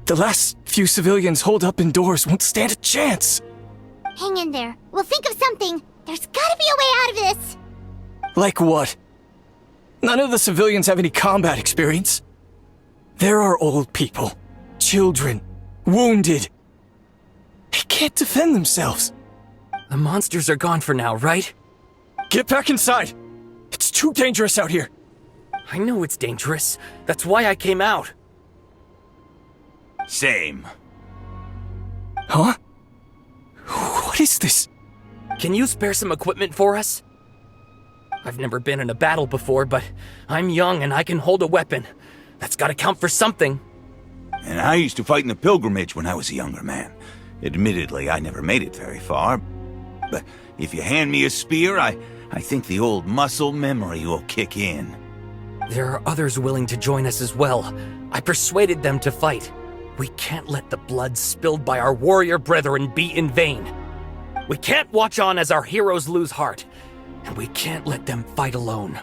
The last few civilians holed up indoors won't stand a chance.
Hang in there. We'll think of something. There's gotta be a way out of this.
Like what? None of the civilians have any combat experience. There are old people, children, wounded. They can't defend themselves.
The monsters are gone for now, right?
Get back inside. It's too dangerous out here.
I know it's dangerous. That's why I came out.
Same.
Huh? What is this?
Can you spare some equipment for us? I've never been in a battle before, but I'm young and I can hold a weapon. That's gotta count for something.
And I used to fight in the pilgrimage when I was a younger man. Admittedly, I never made it very far. But if you hand me a spear, I think the old muscle memory will kick in.
There are others willing to join us as well. I persuaded them to fight. We can't let the blood spilled by our warrior brethren be in vain. We can't watch on as our heroes lose heart. And we can't let them fight alone.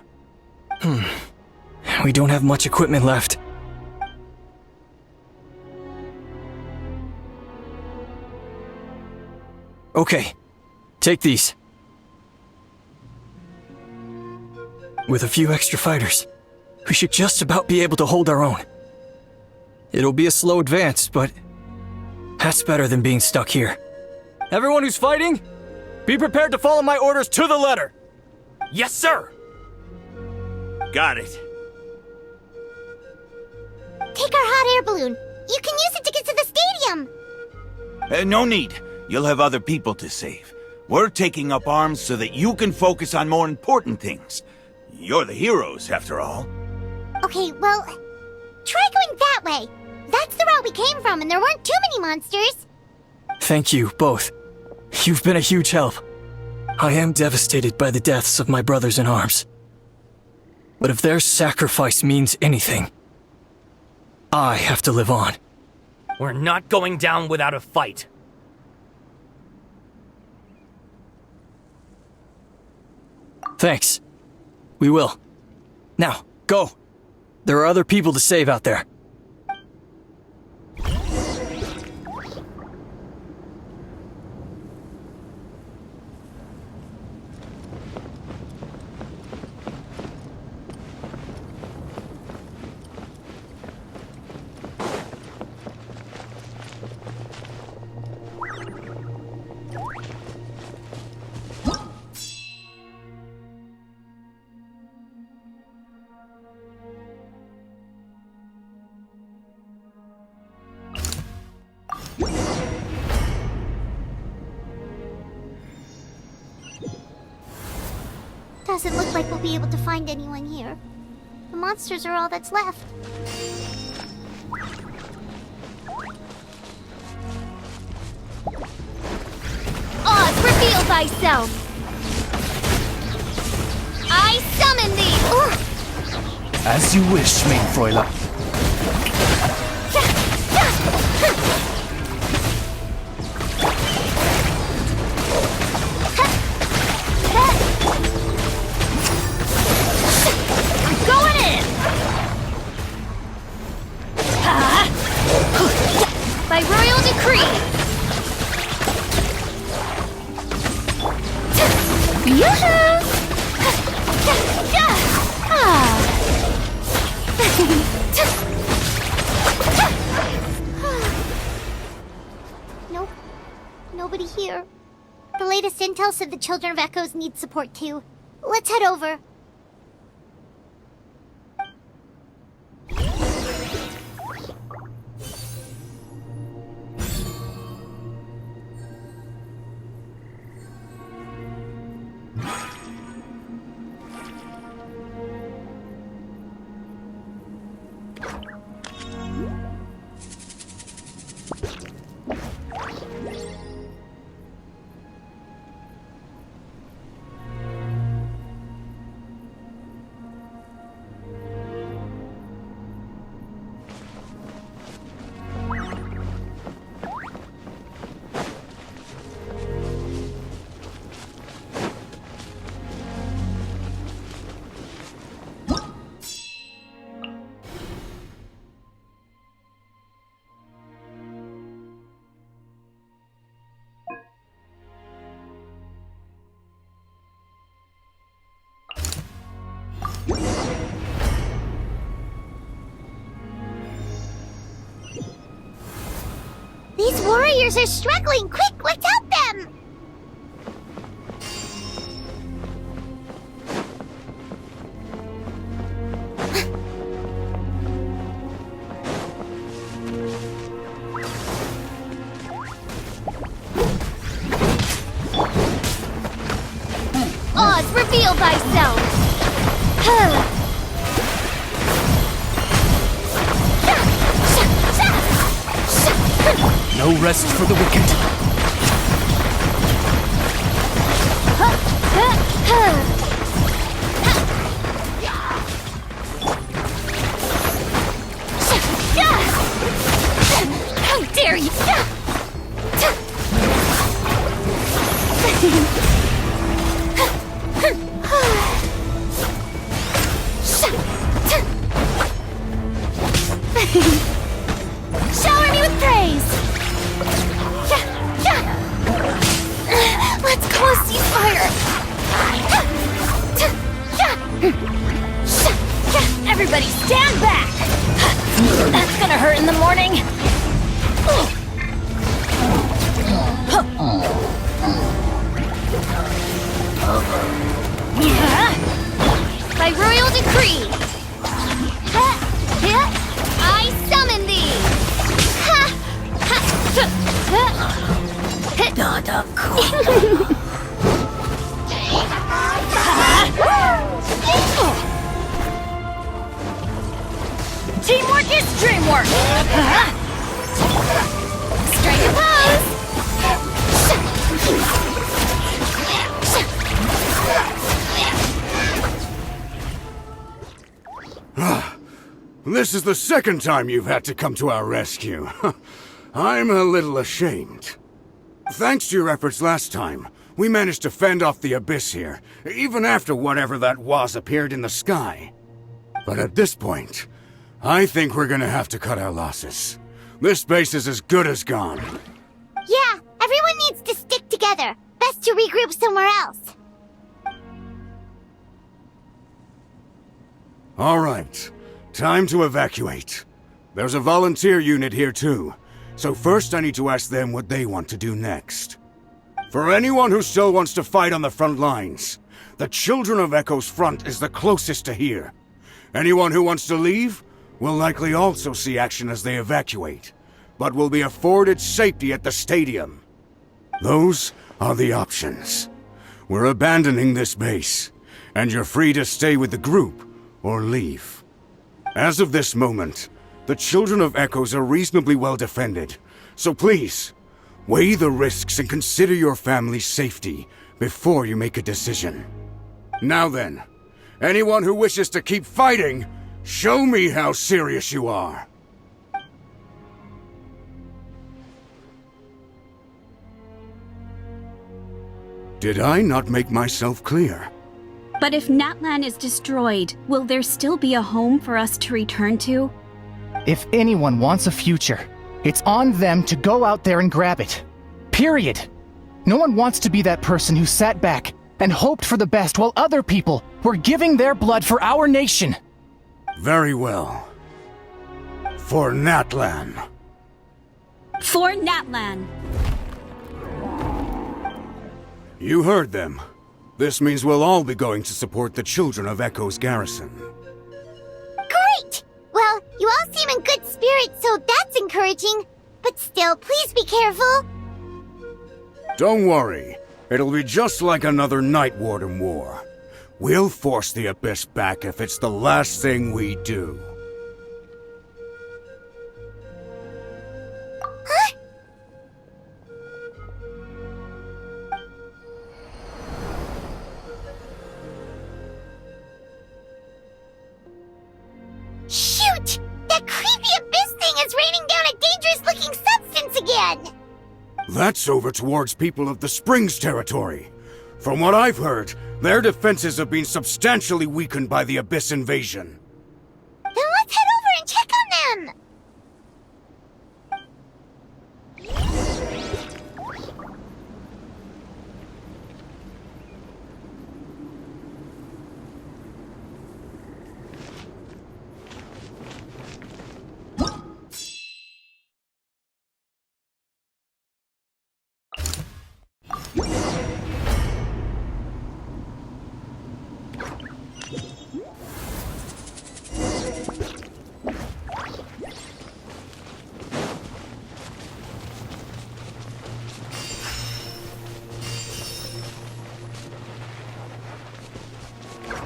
We don't have much equipment left. Okay, take these. With a few extra fighters, we should just about be able to hold our own. It'll be a slow advance, but that's better than being stuck here. Everyone who's fighting, be prepared to follow my orders to the letter.
Yes, sir!
Got it.
Take our hot air balloon. You can use it to get to the stadium.
No need. You'll have other people to save. We're taking up arms so that you can focus on more important things. You're the heroes, after all.
Okay, well, try going that way. That's the route we came from, and there weren't too many monsters.
Thank you, both. You've been a huge help. I am devastated by the deaths of my brothers in arms. But if their sacrifice means anything, I have to live on.
We're not going down without a fight.
Thanks. We will. Now, go. There are other people to save out there.
Doesn't look like we'll be able to find anyone here. The monsters are all that's left.
Oz, reveal thyself! I summon thee!
As you wish, main Fräulein.
I'm going in! By royal decree! Yoo-hoo!
Nope. Nobody here. The latest intel said the Children of Echoes need support too. Let's head over. These warriors are struggling! Quick, let's help them!
Oz, reveal thyself!
No rest for the wicked.
How dare you! Shower me with praise! Let's call a ceasefire! Everybody stand back! That's gonna hurt in the morning! By royal decree! I summon thee! Not cool. Teamwork is dreamwork! Strike a pose!
This is the second time you've had to come to our rescue. I'm a little ashamed. Thanks to your efforts last time, we managed to fend off the abyss here, even after whatever that was appeared in the sky. But at this point, I think we're gonna have to cut our losses. This base is as good as gone.
Yeah, everyone needs to stick together. Best to regroup somewhere else.
All right, time to evacuate. There's a volunteer unit here too, so first I need to ask them what they want to do next. For anyone who still wants to fight on the front lines, the Children of Echo's front is the closest to here. Anyone who wants to leave will likely also see action as they evacuate, but will be afforded safety at the stadium. Those are the options. We're abandoning this base, and you're free to stay with the group or leave. As of this moment, the Children of Echoes are reasonably well defended, so please, weigh the risks and consider your family's safety before you make a decision. Now then, anyone who wishes to keep fighting, show me how serious you are. Did I not make myself clear?
But if Natlan is destroyed, will there still be a home for us to return to?
If anyone wants a future, it's on them to go out there and grab it. Period. No one wants to be that person who sat back and hoped for the best while other people were giving their blood for our nation.
Very well. For Natlan.
For Natlan.
You heard them. This means we'll all be going to support the Children of Echo's garrison.
Great! Well, you all seem in good spirits, so that's encouraging. But still, please be careful.
Don't worry. It'll be just like another Night Warden war. We'll force the Abyss back if it's the last thing we do.
Huh? Shoot! That creepy Abyss thing is raining down a dangerous-looking substance again!
That's over towards people of the Springs territory. From what I've heard, their defenses have been substantially weakened by the Abyss invasion.
Then let's head over and check on them!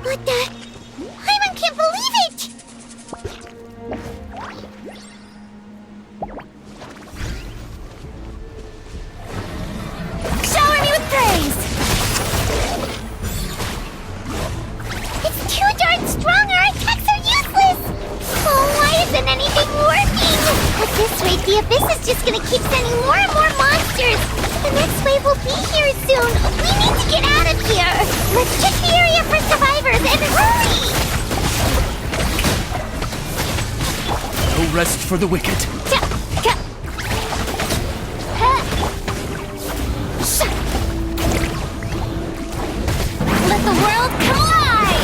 What the? Hyman can't believe it! Shower me with praise! It's too darn strong, our attacks are useless! Oh, why isn't anything working? At this rate, the Abyss is just gonna keep sending more and more monsters! The next wave will be here soon! We need to get out of here! Let's check the area for survivors and hurry!
No rest for the wicked.
Let the world come alive!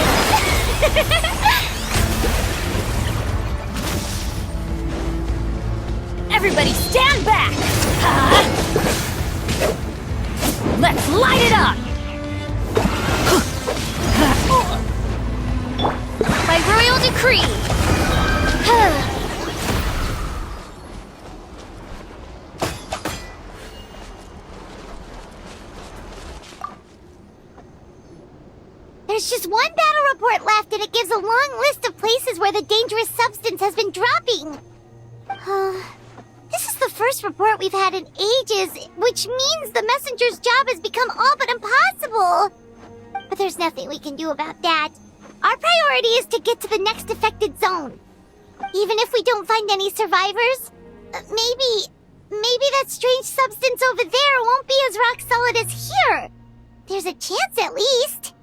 Everybody stand back! Let's light it up! By royal decree!
There's just one battle report left, and it gives a long list of places where the dangerous substance has been dropping. This is the first report we've had in ages, which means the messenger's job has become all but impossible. But there's nothing we can do about that. Our priority is to get to the next affected zone. Even if we don't find any survivors, maybe that strange substance over there won't be as rock solid as here. There's a chance at least.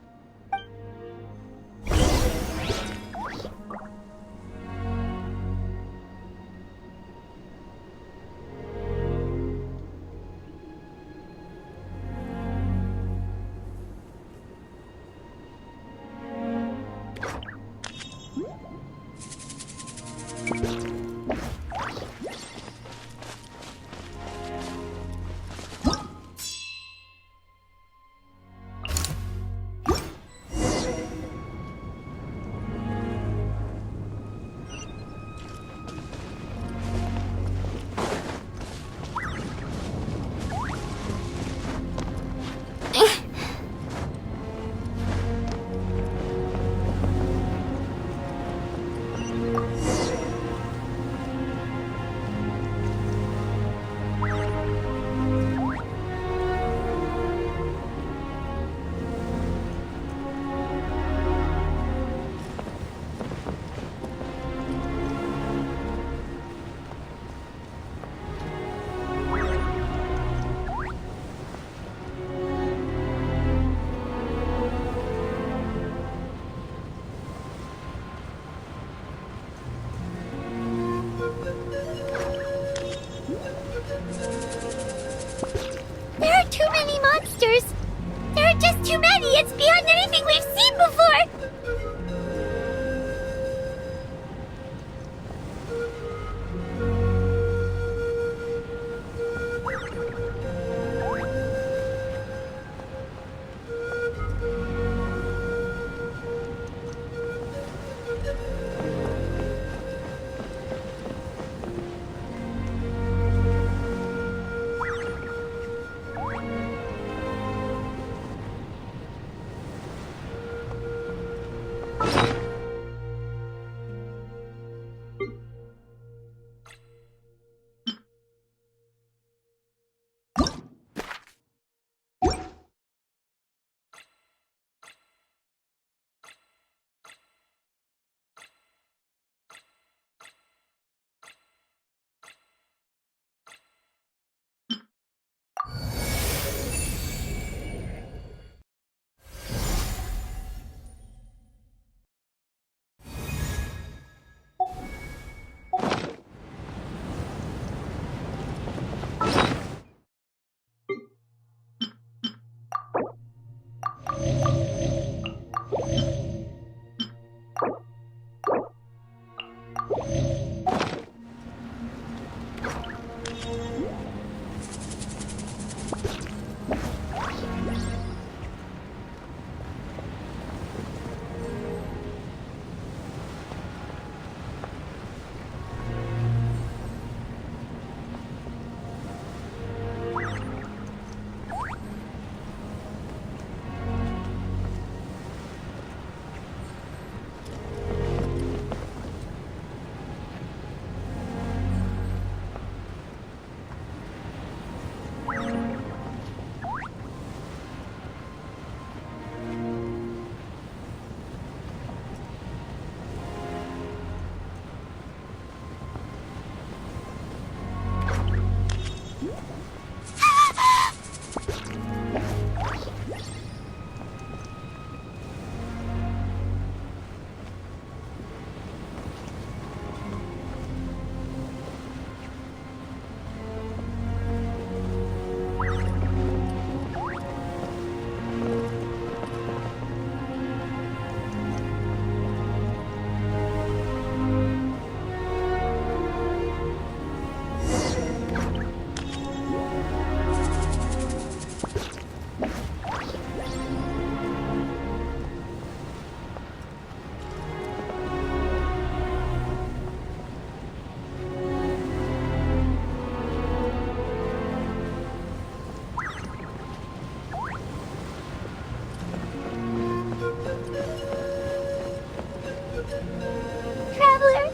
Traveler,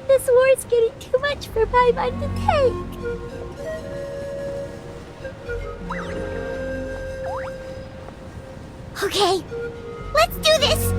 this war's getting too much for Paimon to take. Okay, let's do this!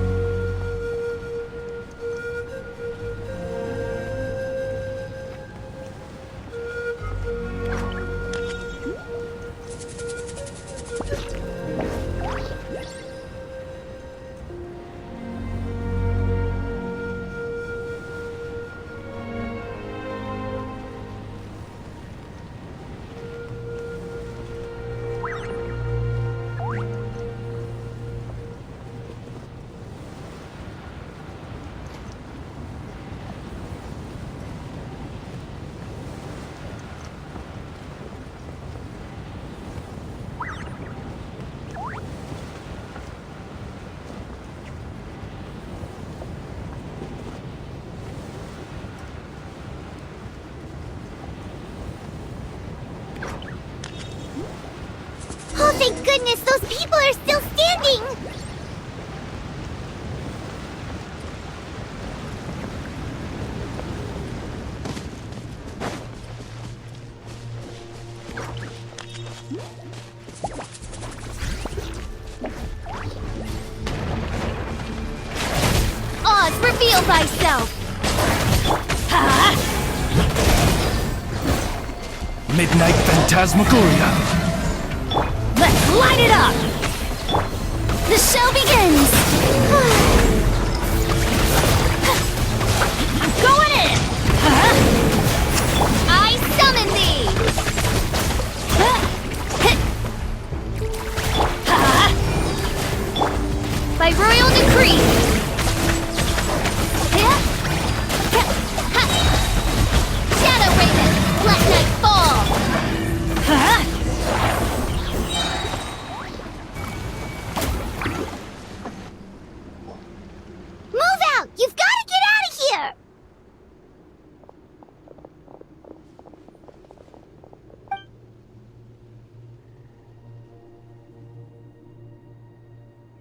Oh, thank goodness, those people are still standing!
Oz, reveal thyself!
Midnight Phantasmagoria.
Let's light it up! The show begins! I'm going in! I summon thee! By royal decree! Shadow Raven! Let night fall!
Move out! You've got to get out of here!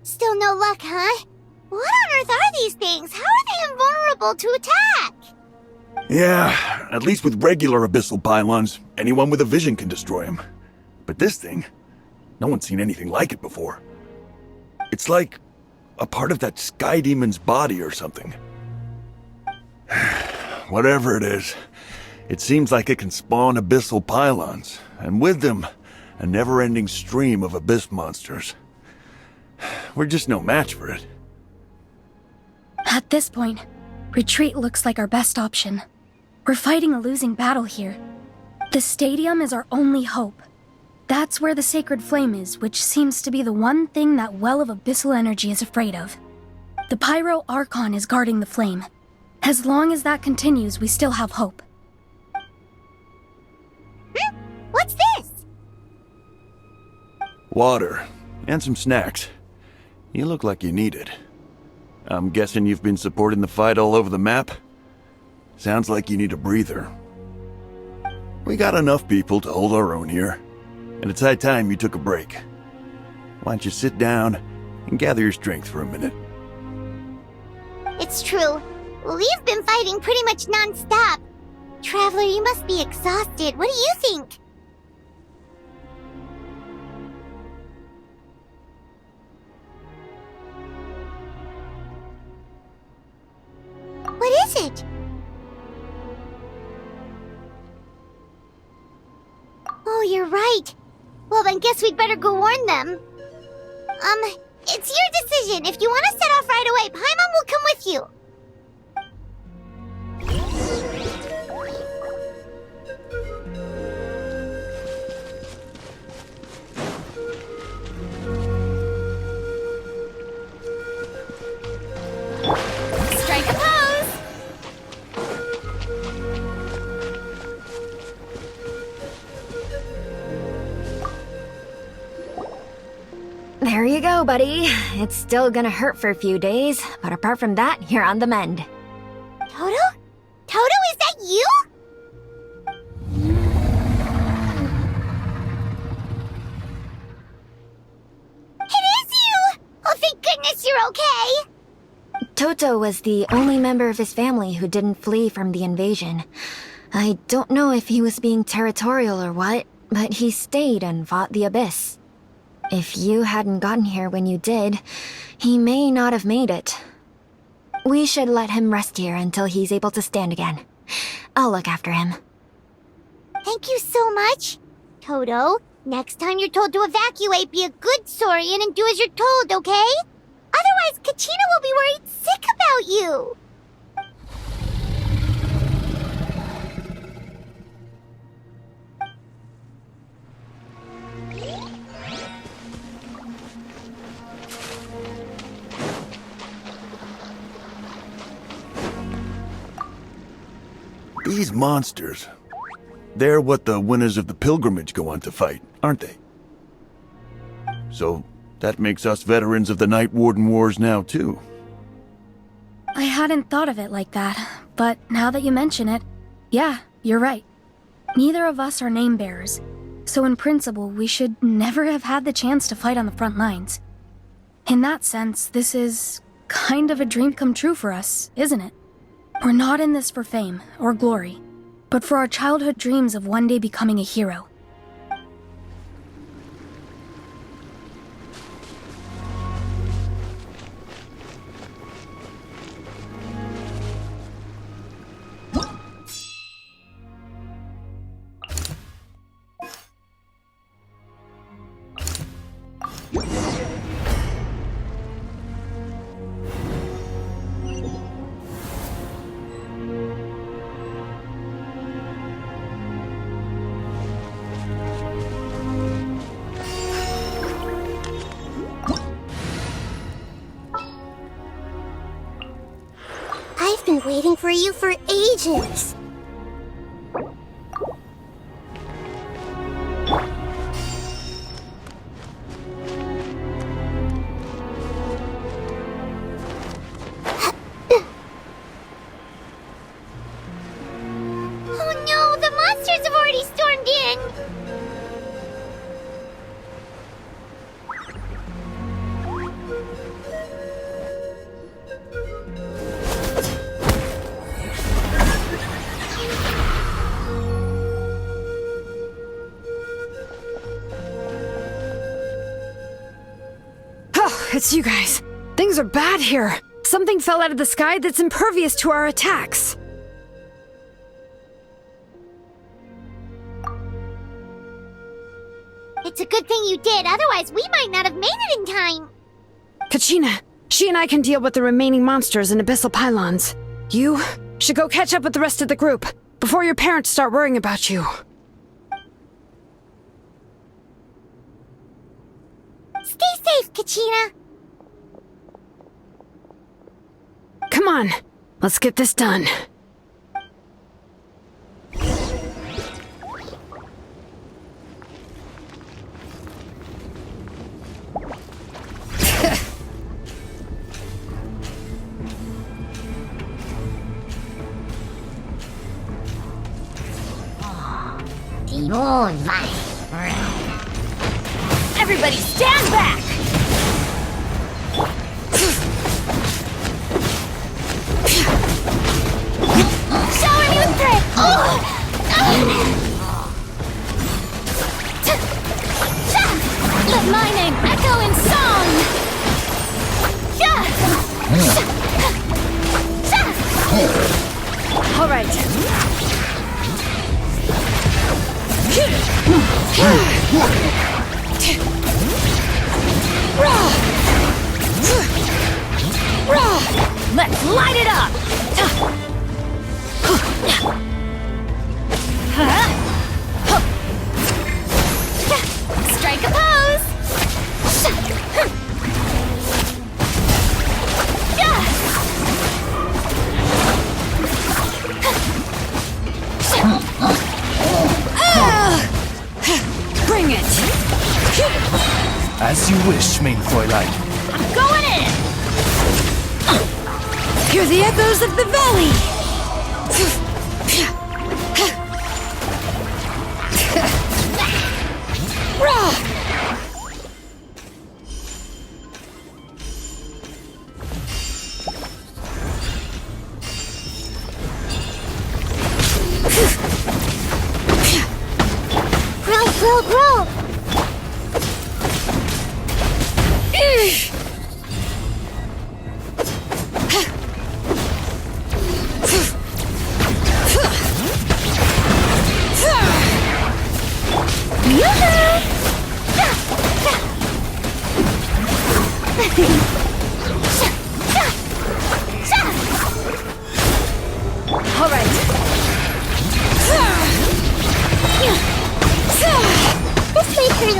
Still no luck, huh? What on earth are these things? How are they invulnerable to attack?
Yeah, at least with regular abyssal pylons, anyone with a vision can destroy them. But this thing, no one's seen anything like it before. It's like a part of that sky demon's body or something. Whatever it is, it seems like it can spawn abyssal pylons, and with them, a never-ending stream of abyss monsters. We're just no match for it.
At this point, retreat looks like our best option. We're fighting a losing battle here. The stadium is our only hope. That's where the sacred flame is, which seems to be the one thing that well of abyssal energy is afraid of. The Pyro Archon is guarding the flame. As long as that continues, we still have hope.
What's this?
Water, and some snacks. You look like you need it. I'm guessing you've been supporting the fight all over the map? Sounds like you need a breather. We got enough people to hold our own here, and it's high time you took a break. Why don't you sit down and gather your strength for a minute?
It's true. We've been fighting pretty much non-stop. Traveler, you must be exhausted. What do you think? What is it? Oh, you're right. Well, then guess we'd better go warn them. It's your decision. If you want to set off right away, Paimon will come with you.
Strike a pose!
There you go, buddy. It's still gonna hurt for a few days, but apart from that, you're on the mend.
Toto? Toto, is that you? It is you! Oh, thank goodness you're okay!
Toto was the only member of his family who didn't flee from the invasion. I don't know if he was being territorial or what, but he stayed and fought the Abyss. If you hadn't gotten here when you did, he may not have made it. We should let him rest here until he's able to stand again. I'll look after him.
Thank you so much. Toto, next time you're told to evacuate, be a good Saurian and do as you're told, okay? Otherwise, Kachina will be worried sick about you.
These monsters, they're what the winners of the pilgrimage go on to fight, aren't they? So, that makes us veterans of the Night Warden Wars now, too.
I hadn't thought of it like that, but now that you mention it, yeah, you're right. Neither of us are name bearers, so in principle, we should never have had the chance to fight on the front lines. In that sense, this is kind of a dream come true for us, isn't it? We're not in this for fame or glory, but for our childhood dreams of one day becoming a hero.
I've been waiting for you for ages. Oh no, the monsters have already stormed in!
It's you guys. Things are bad here. Something fell out of the sky that's impervious to our attacks.
It's a good thing you did, otherwise we might not have made it in time.
Kachina, she and I can deal with the remaining monsters and abyssal pylons. You should go catch up with the rest of the group before your parents start worrying about you.
Stay safe, Kachina.
Come on, let's get this done.
Everybody stand back! Shower me with thread! Let my name echo in song!
All right.
Let's light it up! Strike a pose!
Bring it!
As you wish, main Fräulein.
I'm going in!
Hear the echoes of the valley!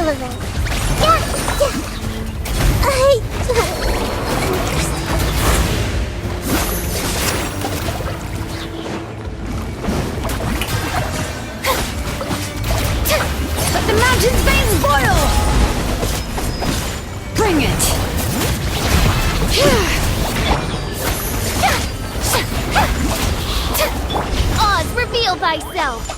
irrelevant. Yeah. I don't understand.
Let the mountain's veins boil! Bring it!
Oz, reveal thyself!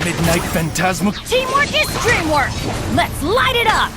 Midnight Phantasma.
Teamwork is dreamwork! Let's light it up!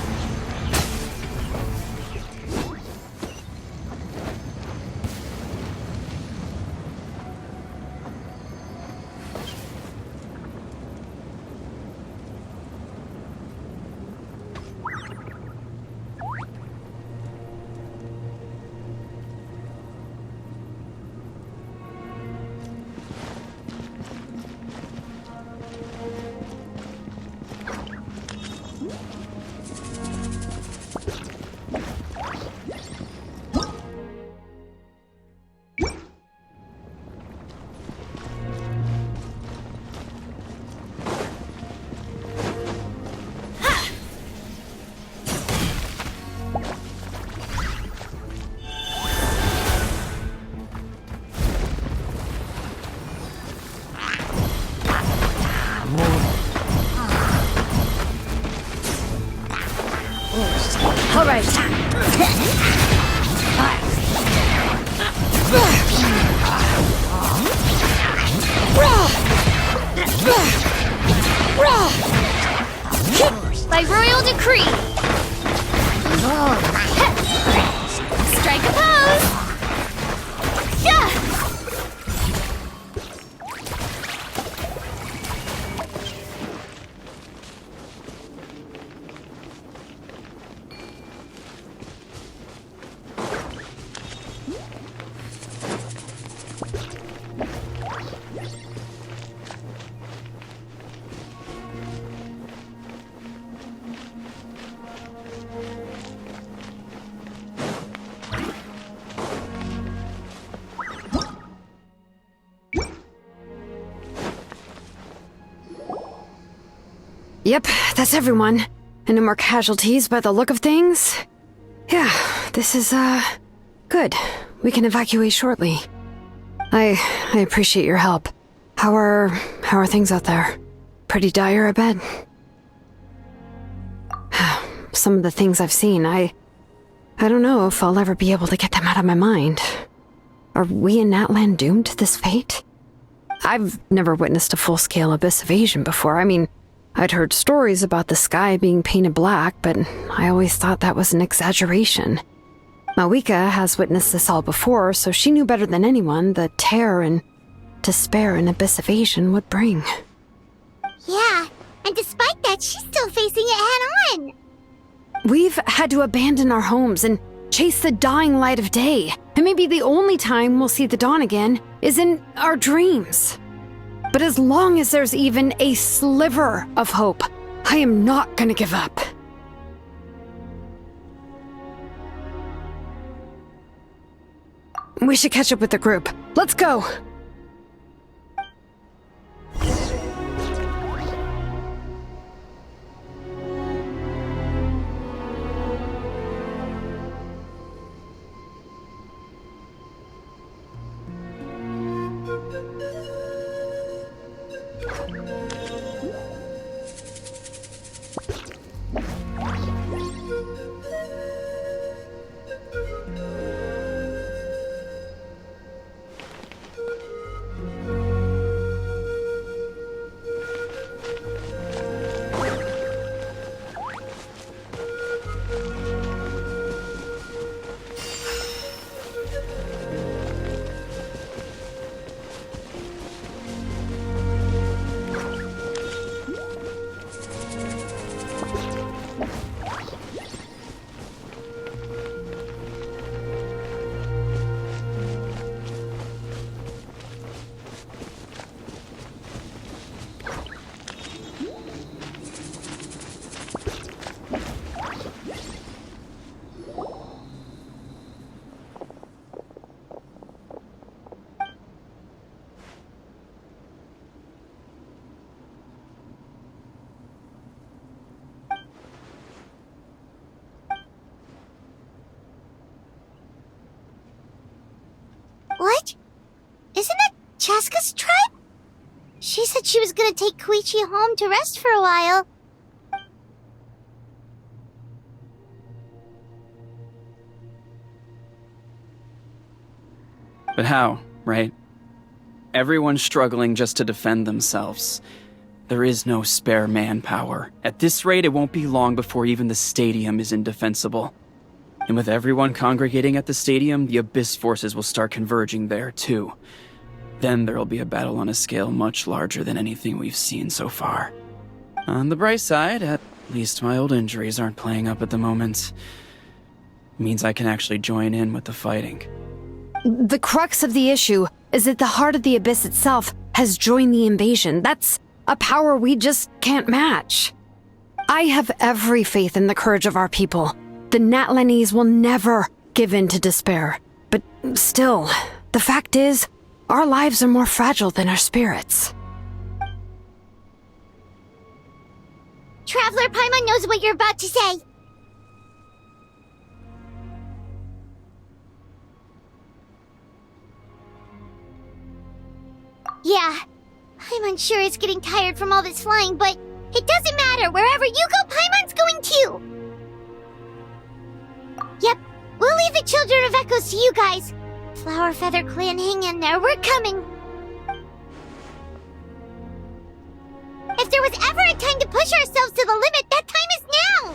All right.
By royal decree! Strike a pose! Yeah!
Yep, that's everyone. And no more casualties by the look of things. Yeah, this is, good. We can evacuate shortly. I appreciate your help. How are things out there? Pretty dire, I bet. Some of the things I've seen, I don't know if I'll ever be able to get them out of my mind. Are we in Natlan doomed to this fate? I've never witnessed a full-scale abyss invasion before. I mean, I'd heard stories about the sky being painted black, but I always thought that was an exaggeration. Mawika has witnessed this all before, so she knew better than anyone the terror and despair an abyss invasion would bring.
Yeah, and despite that, she's still facing it head-on.
We've had to abandon our homes and chase the dying light of day, and maybe the only time we'll see the dawn again is in our dreams. But as long as there's even a sliver of hope, I am not gonna give up. We should catch up with the group. Let's go!
Chaska's tribe? She said she was gonna take Koichi home to rest for a while.
But how, right? Everyone's struggling just to defend themselves. There is no spare manpower. At this rate, it won't be long before even the stadium is indefensible. And with everyone congregating at the stadium, the Abyss forces will start converging there, too. Then there'll be a battle on a scale much larger than anything we've seen so far. On the bright side, at least my old injuries aren't playing up at the moment. Means I can actually join in with the fighting.
The crux of the issue is that the heart of the Abyss itself has joined the invasion. That's a power we just can't match. I have every faith in the courage of our people. The Natlanese will never give in to despair. But still, the fact is, our lives are more fragile than our spirits.
Traveler Paimon knows what you're about to say. Yeah, Paimon sure is getting tired from all this flying, but it doesn't matter. Wherever you go, Paimon's going too. Yep, we'll leave the Children of Echoes to you guys. Flower Feather Clan, hang in there. We're coming. If there was ever a time to push ourselves to the limit, that time is now!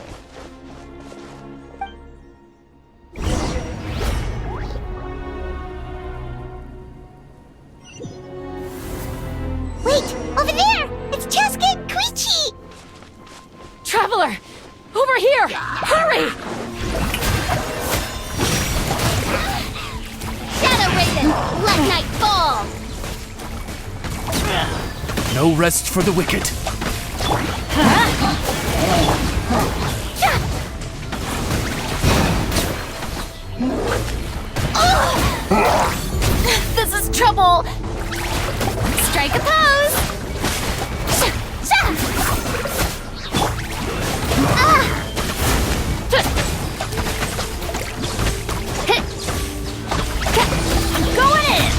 Wait! Over there! It's Chaska and Koichi!
Traveler! Over here! Hurry! Shadow Raven! Let night fall!
No rest for the wicked.
This is trouble! Strike a pose! I'm going in!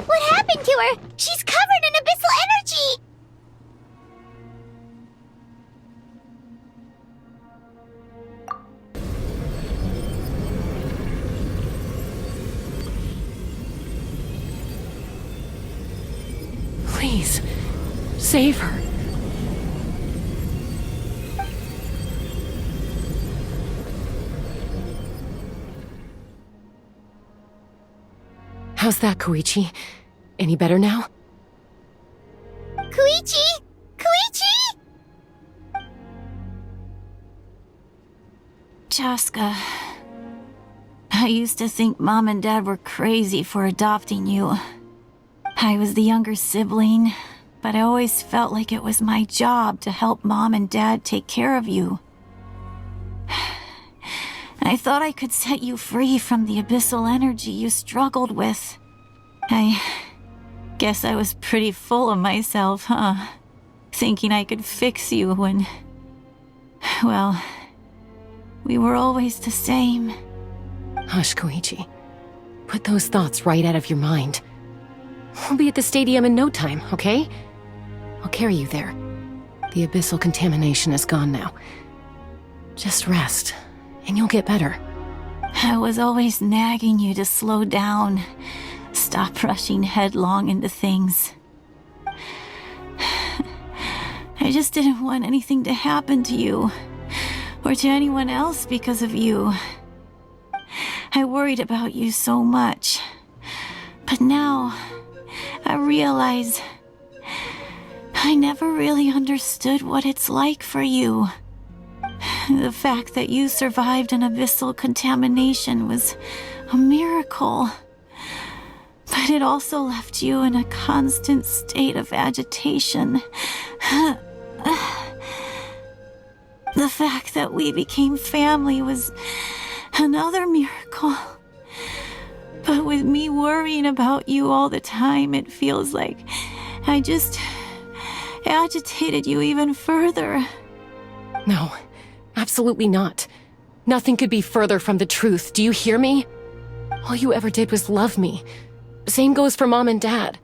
What happened to her? She's covered in abyssal energy!
Please, save her.
How's that, Koichi? Any better now?
Koichi! Koichi!
Chaska, I used to think Mom and Dad were crazy for adopting you. I was the younger sibling, but I always felt like it was my job to help Mom and Dad take care of you. I thought I could set you free from the abyssal energy you struggled with. I guess I was pretty full of myself, huh? Thinking I could fix you when... well, we were always the same.
Hush, Koichi. Put those thoughts right out of your mind. We'll be at the stadium in no time, okay? I'll carry you there. The abyssal contamination is gone now. Just rest, and you'll get better.
I was always nagging you to slow down. Stop rushing headlong into things. I just didn't want anything to happen to you, or to anyone else because of you. I worried about you so much. But now, I realize I never really understood what it's like for you. The fact that you survived an abyssal contamination was a miracle. But it also left you in a constant state of agitation. The fact that we became family was another miracle. But with me worrying about you all the time, it feels like I just agitated you even further.
No, absolutely not. Nothing could be further from the truth. Do you hear me? All you ever did was love me. Same goes for Mom and Dad.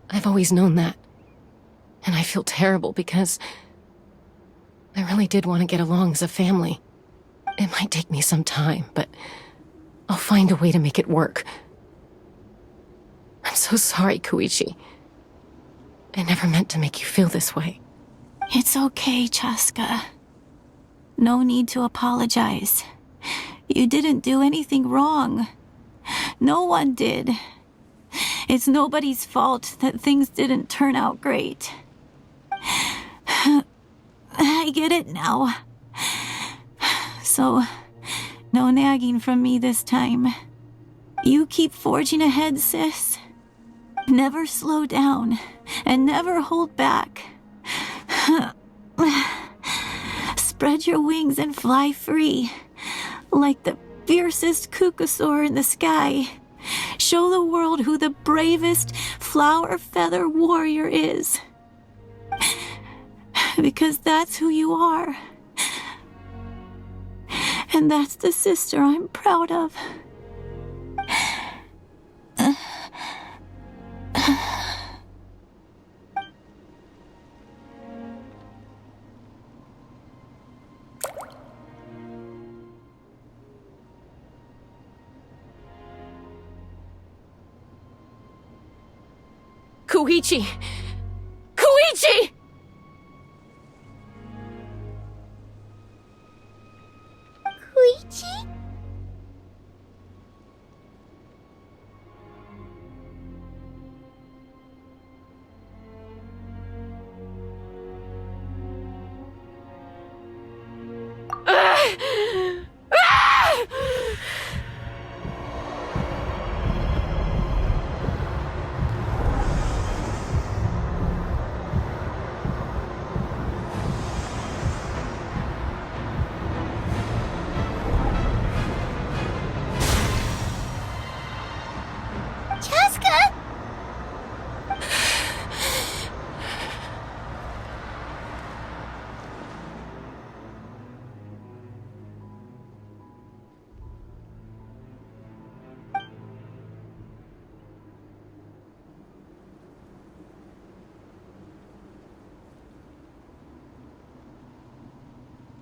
I've always known that. And I feel terrible because I really did want to get along as a family. It might take me some time, but I'll find a way to make it work. I'm so sorry, Koichi. I never meant to make you feel this way.
It's okay, Chaska. No need to apologize. You didn't do anything wrong. No one did. It's nobody's fault that things didn't turn out great. I get it now. So, no nagging from me this time. You keep forging ahead, sis. Never slow down, and never hold back. Spread your wings and fly free, like the fiercest kukasaur in the sky. Show the world who the bravest flower feather warrior is. Because that's who you are. And that's the sister I'm proud of.
Koichi! Koichi!
Koichi?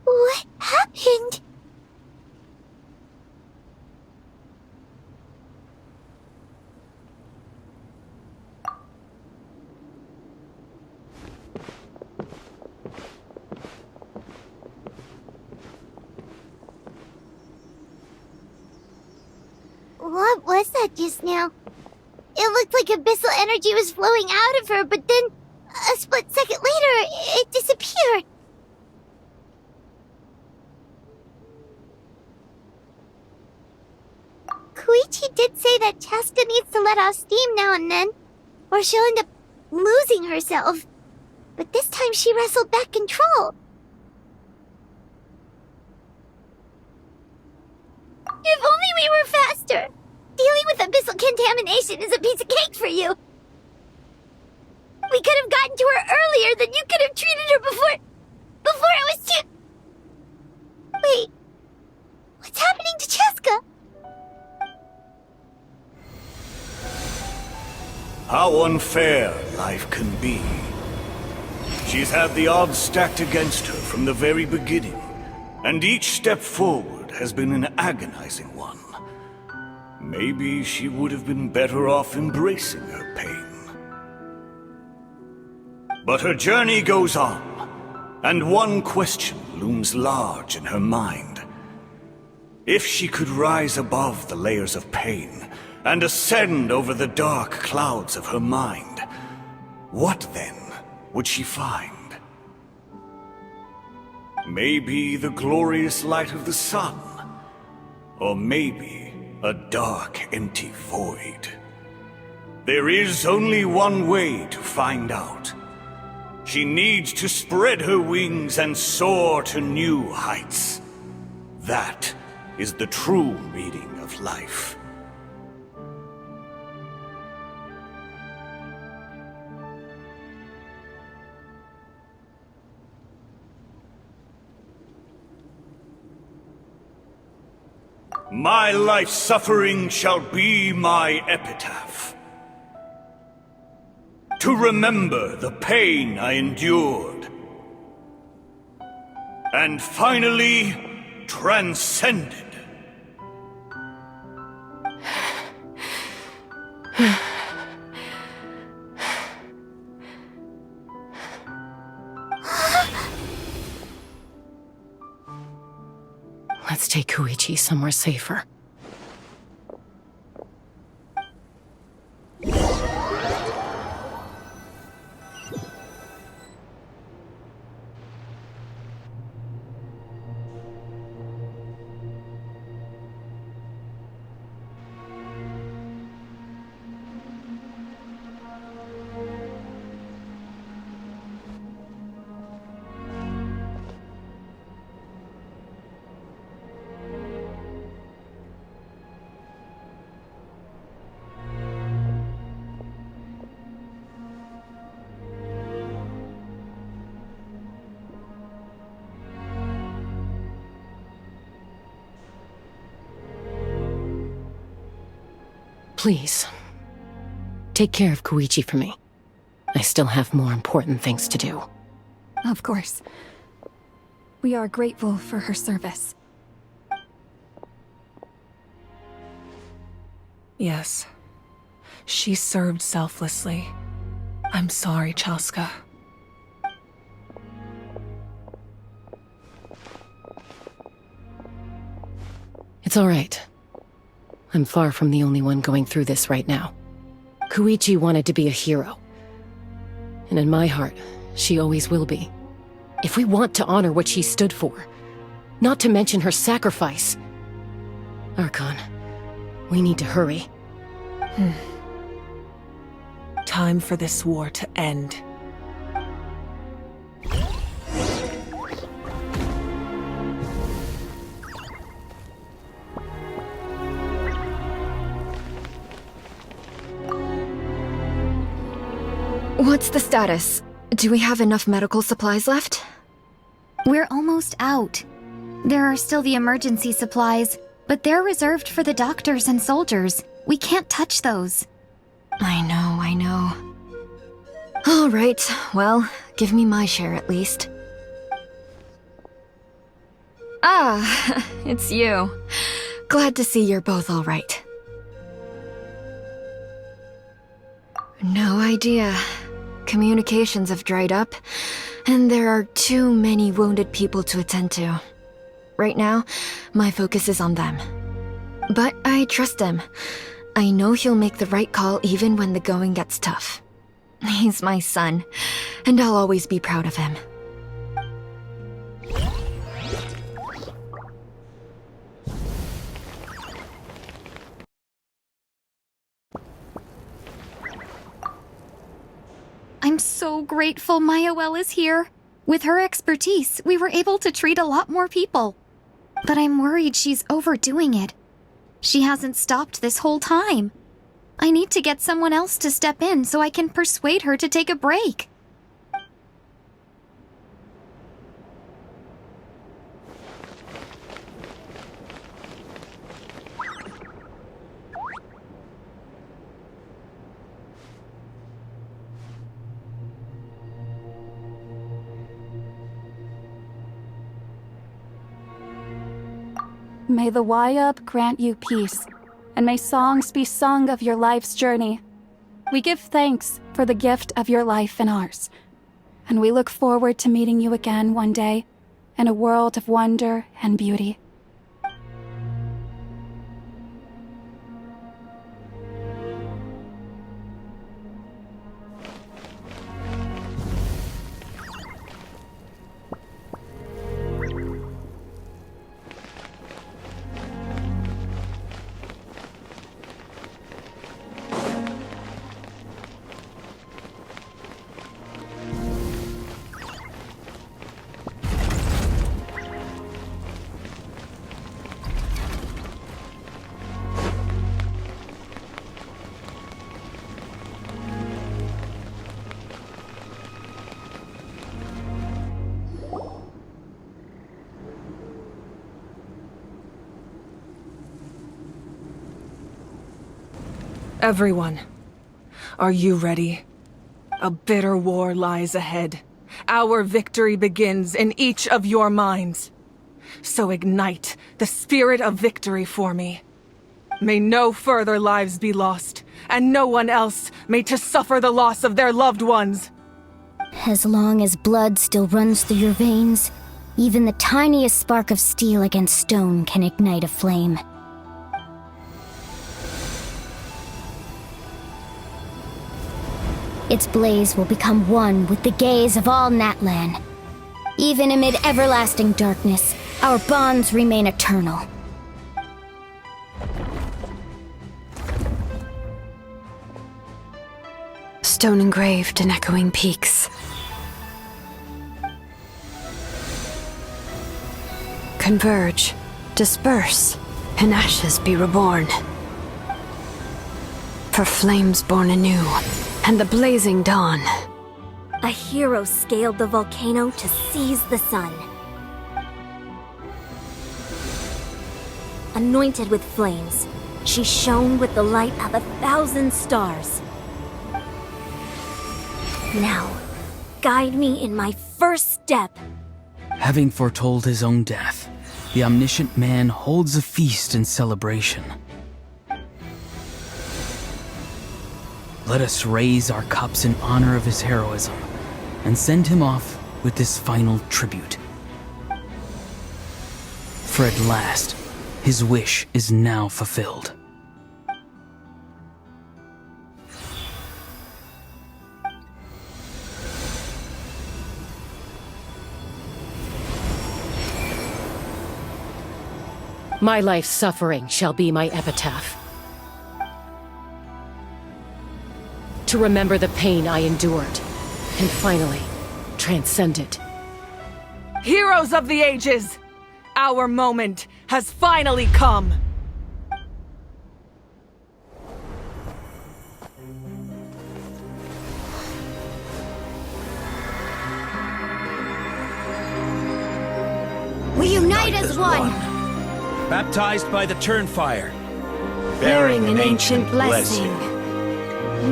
What happened? What was that just now? It looked like abyssal energy was flowing out of her, but then, a split second later, it disappeared. Koichi did say that Chaska needs to let off steam now and then, or she'll end up losing herself. But this time she wrestled back control. If only we were faster! Dealing with abyssal contamination is a piece of cake for you! We could have gotten to her earlier, then you could have treated her before it was too... Wait, what's happening to Chaska?
How unfair life can be. She's had the odds stacked against her from the very beginning, and each step forward has been an agonizing one. Maybe she would have been better off embracing her pain. But her journey goes on, and one question looms large in her mind. If she could rise above the layers of pain and ascend over the dark clouds of her mind, what then would she find? Maybe the glorious light of the sun, or maybe a dark, empty void. There is only one way to find out. She needs to spread her wings and soar to new heights. That is the true meaning of life. My life's suffering shall be my epitaph. To remember the pain I endured. And finally, transcended.
Let's take Koichi somewhere safer. Please, take care of Koichi for me. I still have more important things to do.
Of course. We are grateful for her service.
Yes. She served selflessly. I'm sorry, Chaska.
It's all right. I'm far from the only one going through this right now. Koichi wanted to be a hero. And in my heart, she always will be. If we want to honor what she stood for, not to mention her sacrifice. Archon, we need to hurry.
Time for this war to end.
What's the status? Do we have enough medical supplies left?
We're almost out. There are still the emergency supplies, but they're reserved for the doctors and soldiers. We can't touch those.
I know. All right, well, give me my share at least. Ah, it's you. Glad to see you're both all right. No idea. Communications have dried up, and there are too many wounded people to attend to. Right now, my focus is on them. But I trust him. I know he'll make the right call even when the going gets tough. He's my son, and I'll always be proud of him.
I'm so grateful Mayoel is here. With her expertise, we were able to treat a lot more people. But I'm worried she's overdoing it. She hasn't stopped this whole time. I need to get someone else to step in so I can persuade her to take a break.
May the Wayub grant you peace, and may songs be sung of your life's journey. We give thanks for the gift of your life and ours, and we look forward to meeting you again one day in a world of wonder and beauty.
Everyone, are you ready? A bitter war lies ahead. Our victory begins in each of your minds. So ignite the spirit of victory for me. May no further lives be lost, and no one else may to suffer the loss of their loved ones.
As long as blood still runs through your veins, even the tiniest spark of steel against stone can ignite a flame. Its blaze will become one with the gaze of all Natlan. Even amid everlasting darkness, our bonds remain eternal.
Stone engraved in echoing peaks. Converge, disperse, in ashes be reborn. For flames born anew, and the blazing dawn.
A hero scaled the volcano to seize the sun. Anointed with flames, she shone with the light of 1,000 stars. Now, guide me in my first step.
Having foretold his own death, the omniscient man holds a feast in celebration. Let us raise our cups in honor of his heroism and send him off with this final tribute. For at last, his wish is now fulfilled.
My life's suffering shall be my epitaph. To remember the pain I endured, and finally, transcend it.
Heroes of the ages! Our moment has finally come!
We unite as one!
Baptized by the Turnfire.
Bearing an ancient blessing.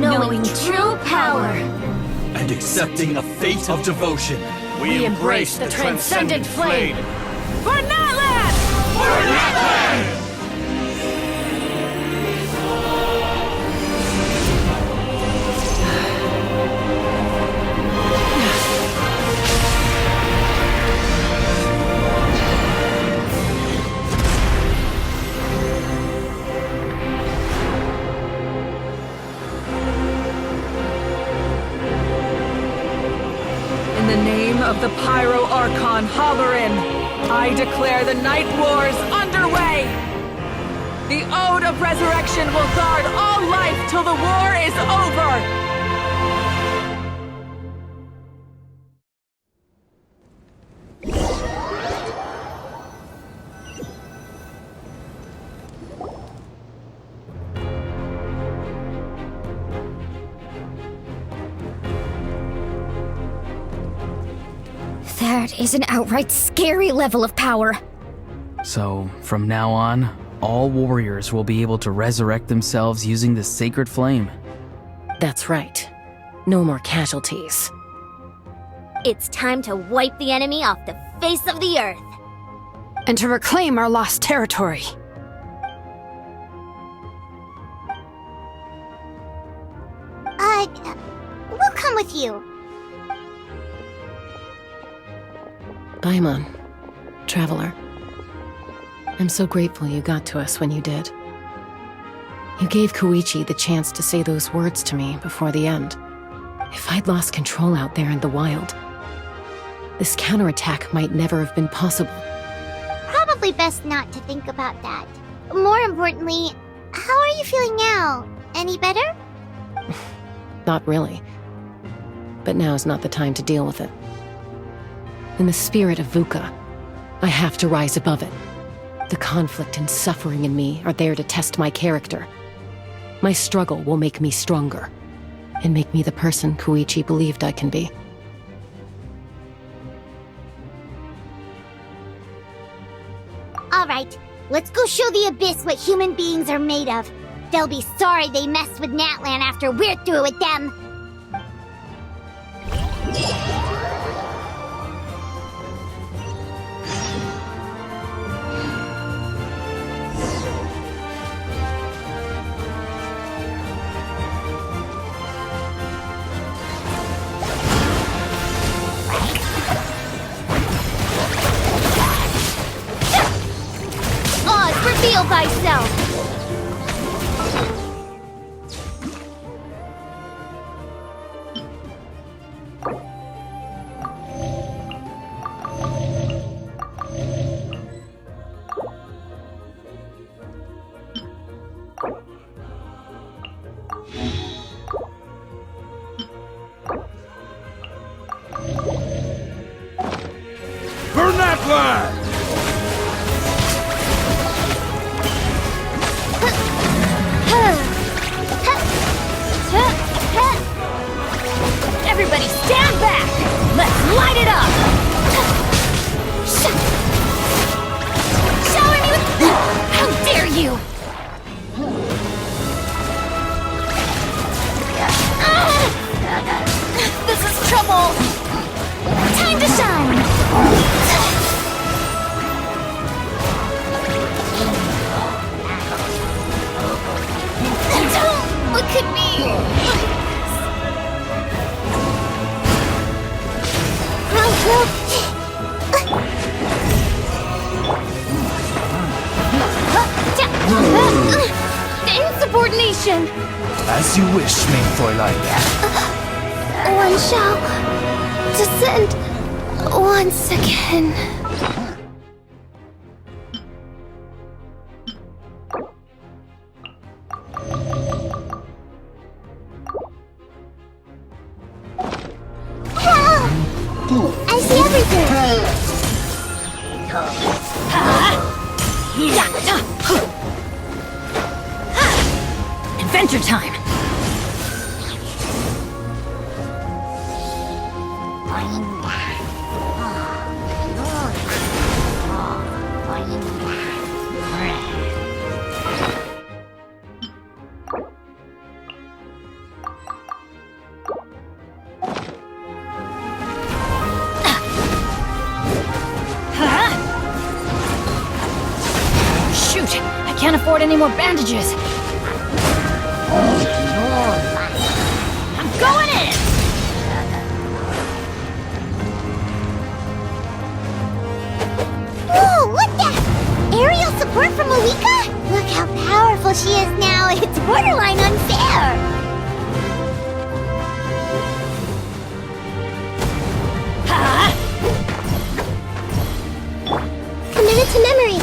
Knowing true power.
And accepting a fate of devotion.
We embrace the transcendent flame.
For Natlan!
For Natlan!
In the name of the Pyro Archon Halloran, I declare the Night Wars underway! The Ode of Resurrection will guard all life till the war is over!
That is an outright scary level of power.
So, from now on, all warriors will be able to resurrect themselves using the sacred flame.
That's right. No more casualties.
It's time to wipe the enemy off the face of the earth.
And to reclaim our lost territory.
We'll come with you.
Paimon, Traveler. I'm so grateful you got to us when you did. You gave Koichi the chance to say those words to me before the end. If I'd lost control out there in the wild, this counterattack might never have been possible.
Probably best not to think about that. More importantly, how are you feeling now? Any better?
Not really. But now's not the time to deal with it. In the spirit of VUCA, I have to rise above it. The conflict and suffering in me are there to test my character. My struggle will make me stronger, and make me the person Koichi believed I can be.
Alright, let's go show the Abyss what human beings are made of. They'll be sorry they messed with Natlan after we're through with them. Oz, reveal thyself!
For Natlan!
Everybody stand back! Let's light it up! Shower me with... How dare you! This is trouble! Time to shine! Don't look at me! Insubordination!
As you wish, main Fräulein.
One shall descend once again. I see everything.
Adventure time! Shoot! I can't afford any more bandages! I'm going in!
Whoa, what the? Aerial support from Malika? Look how powerful she is now. It's borderline unfair. Commit it to memory.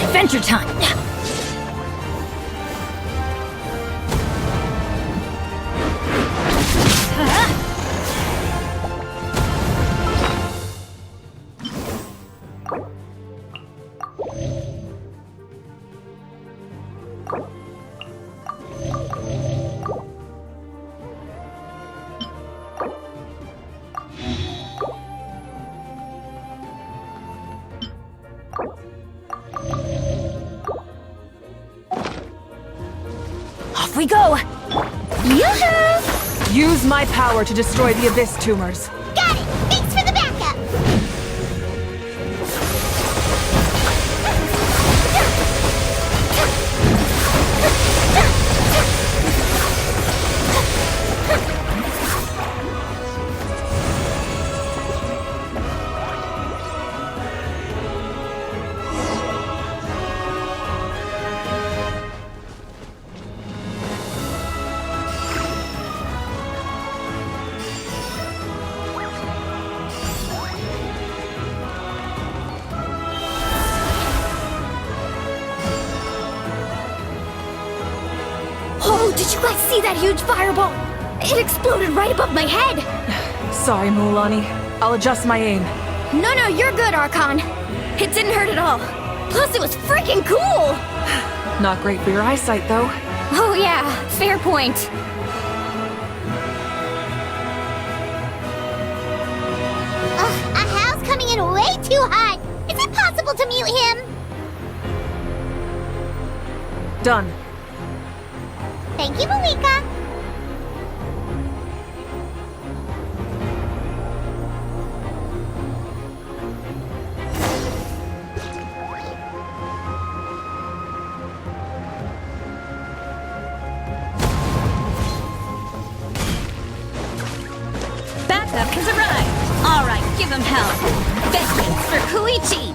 Adventure time! Off we go!
Yoo-hoo! Use my power to destroy the Abyss tumors.
Got it! Thanks for the backup!
Oh, did you guys see that huge fireball? It exploded right above my head!
Sorry, Mulani. I'll adjust my aim.
No, you're good, Archon. It didn't hurt at all. Plus, it was freaking cool!
Not great for your eyesight, though.
Oh yeah, fair point.
Ugh, Ahal's coming in way too hot! Is it possible to mute him?
Done.
Thank you, Malika.
Backup has arrived. All right, give him hell. Vengeance for Koichi.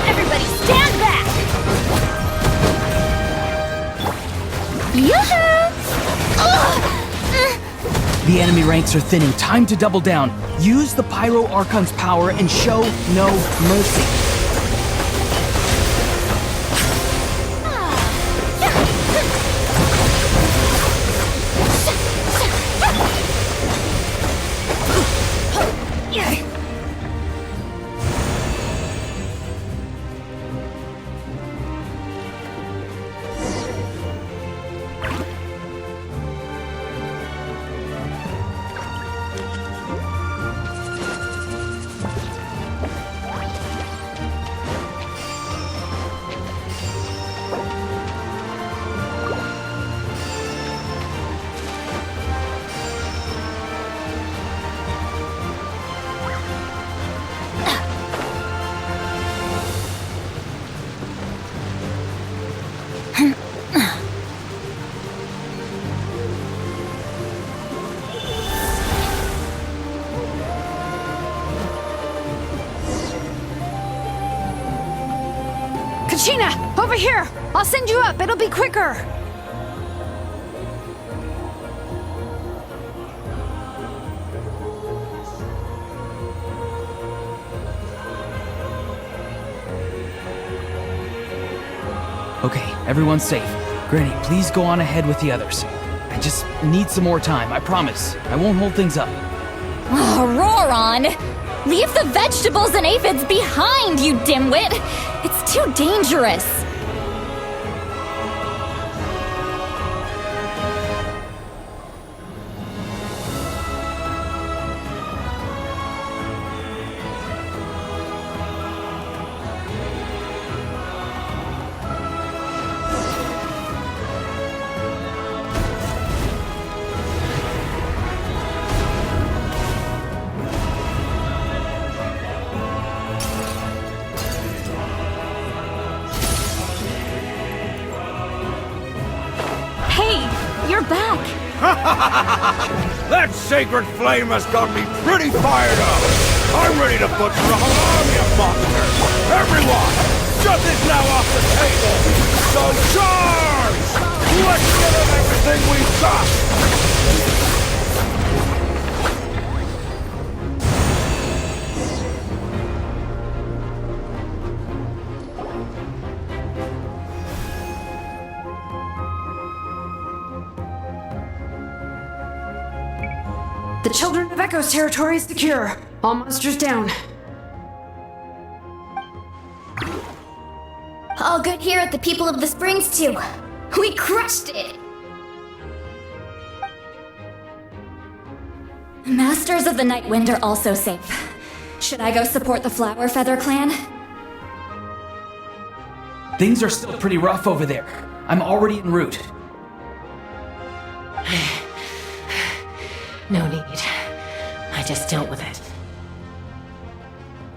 Everybody stand back! Yoo-hoo!
The enemy ranks are thinning. Time to double down. Use the Pyro Archon's power and show no mercy.
Kachina, over here! I'll send you up, it'll be quicker!
Okay, everyone's safe. Granny, please go on ahead with the others. I just need some more time, I promise. I won't hold things up.
Oh, Roron! Leave the vegetables and aphids behind, you dimwit! It's too dangerous!
That sacred flame has got me pretty fired up! I'm ready to butcher a whole army of monsters! Everyone! Shut this now off the table! So charge! Let's give them everything we've got!
The Children of Echo's territory is secure. All monsters down.
All good here at the People of the Springs, too. We crushed it!
Masters of the Night Wind are also safe. Should I go support the Flower Feather clan?
Things are still pretty rough over there. I'm already en route.
No need. I just dealt with it.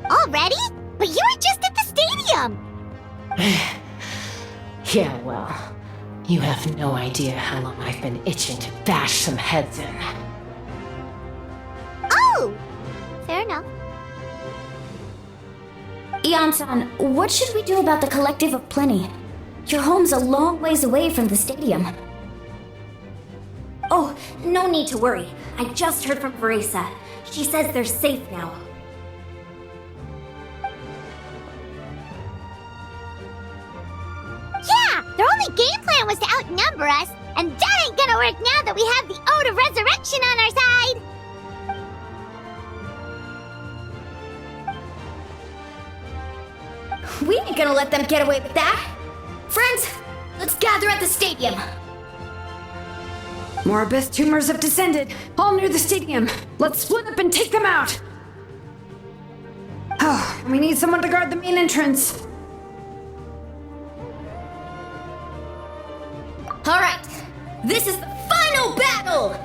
Already? But you were just at the stadium!
Yeah, well, you have no idea how long I've been itching to bash some heads in.
Oh! Fair enough.
Ian-san, what should we do about the Collective of Plenty? Your home's a long ways away from the stadium.
Oh, no need to worry. I just heard from Veresa. She says they're safe now.
Yeah! Their only game plan was to outnumber us, and that ain't gonna work now that we have the Ode of Resurrection on our side!
We ain't gonna let them get away with that! Friends, let's gather at the stadium!
More abyss tumors have descended, all near the stadium. Let's split up and take them out. Oh, we need someone to guard the main entrance.
Alright, this is the final battle!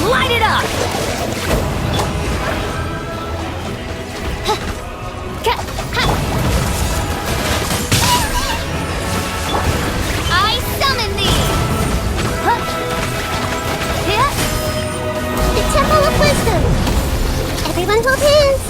Light it up!
I summon thee! The Temple of Wisdom! Everyone hold hands!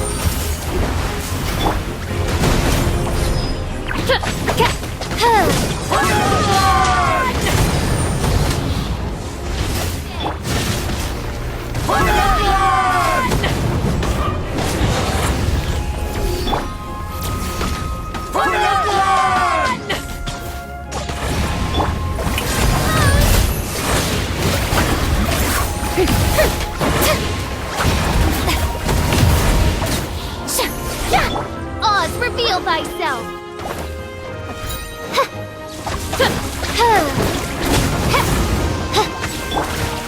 Oz, reveal thyself!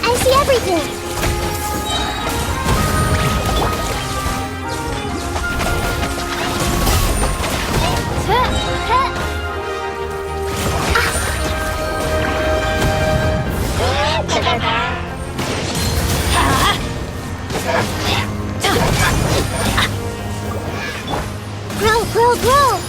I see everything! Grow, grow, grow!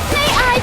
May I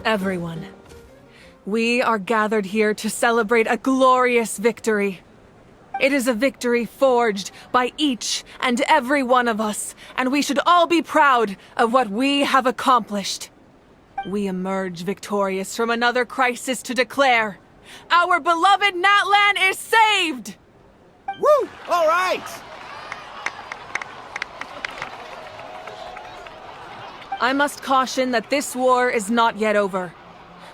Everyone, we are gathered here to celebrate a glorious victory. It is a victory forged by each and every one of us, and we should all be proud of what we have accomplished. We emerge victorious from another crisis to declare, our beloved Natlan is saved!
Woo! All right!
I must caution that this war is not yet over.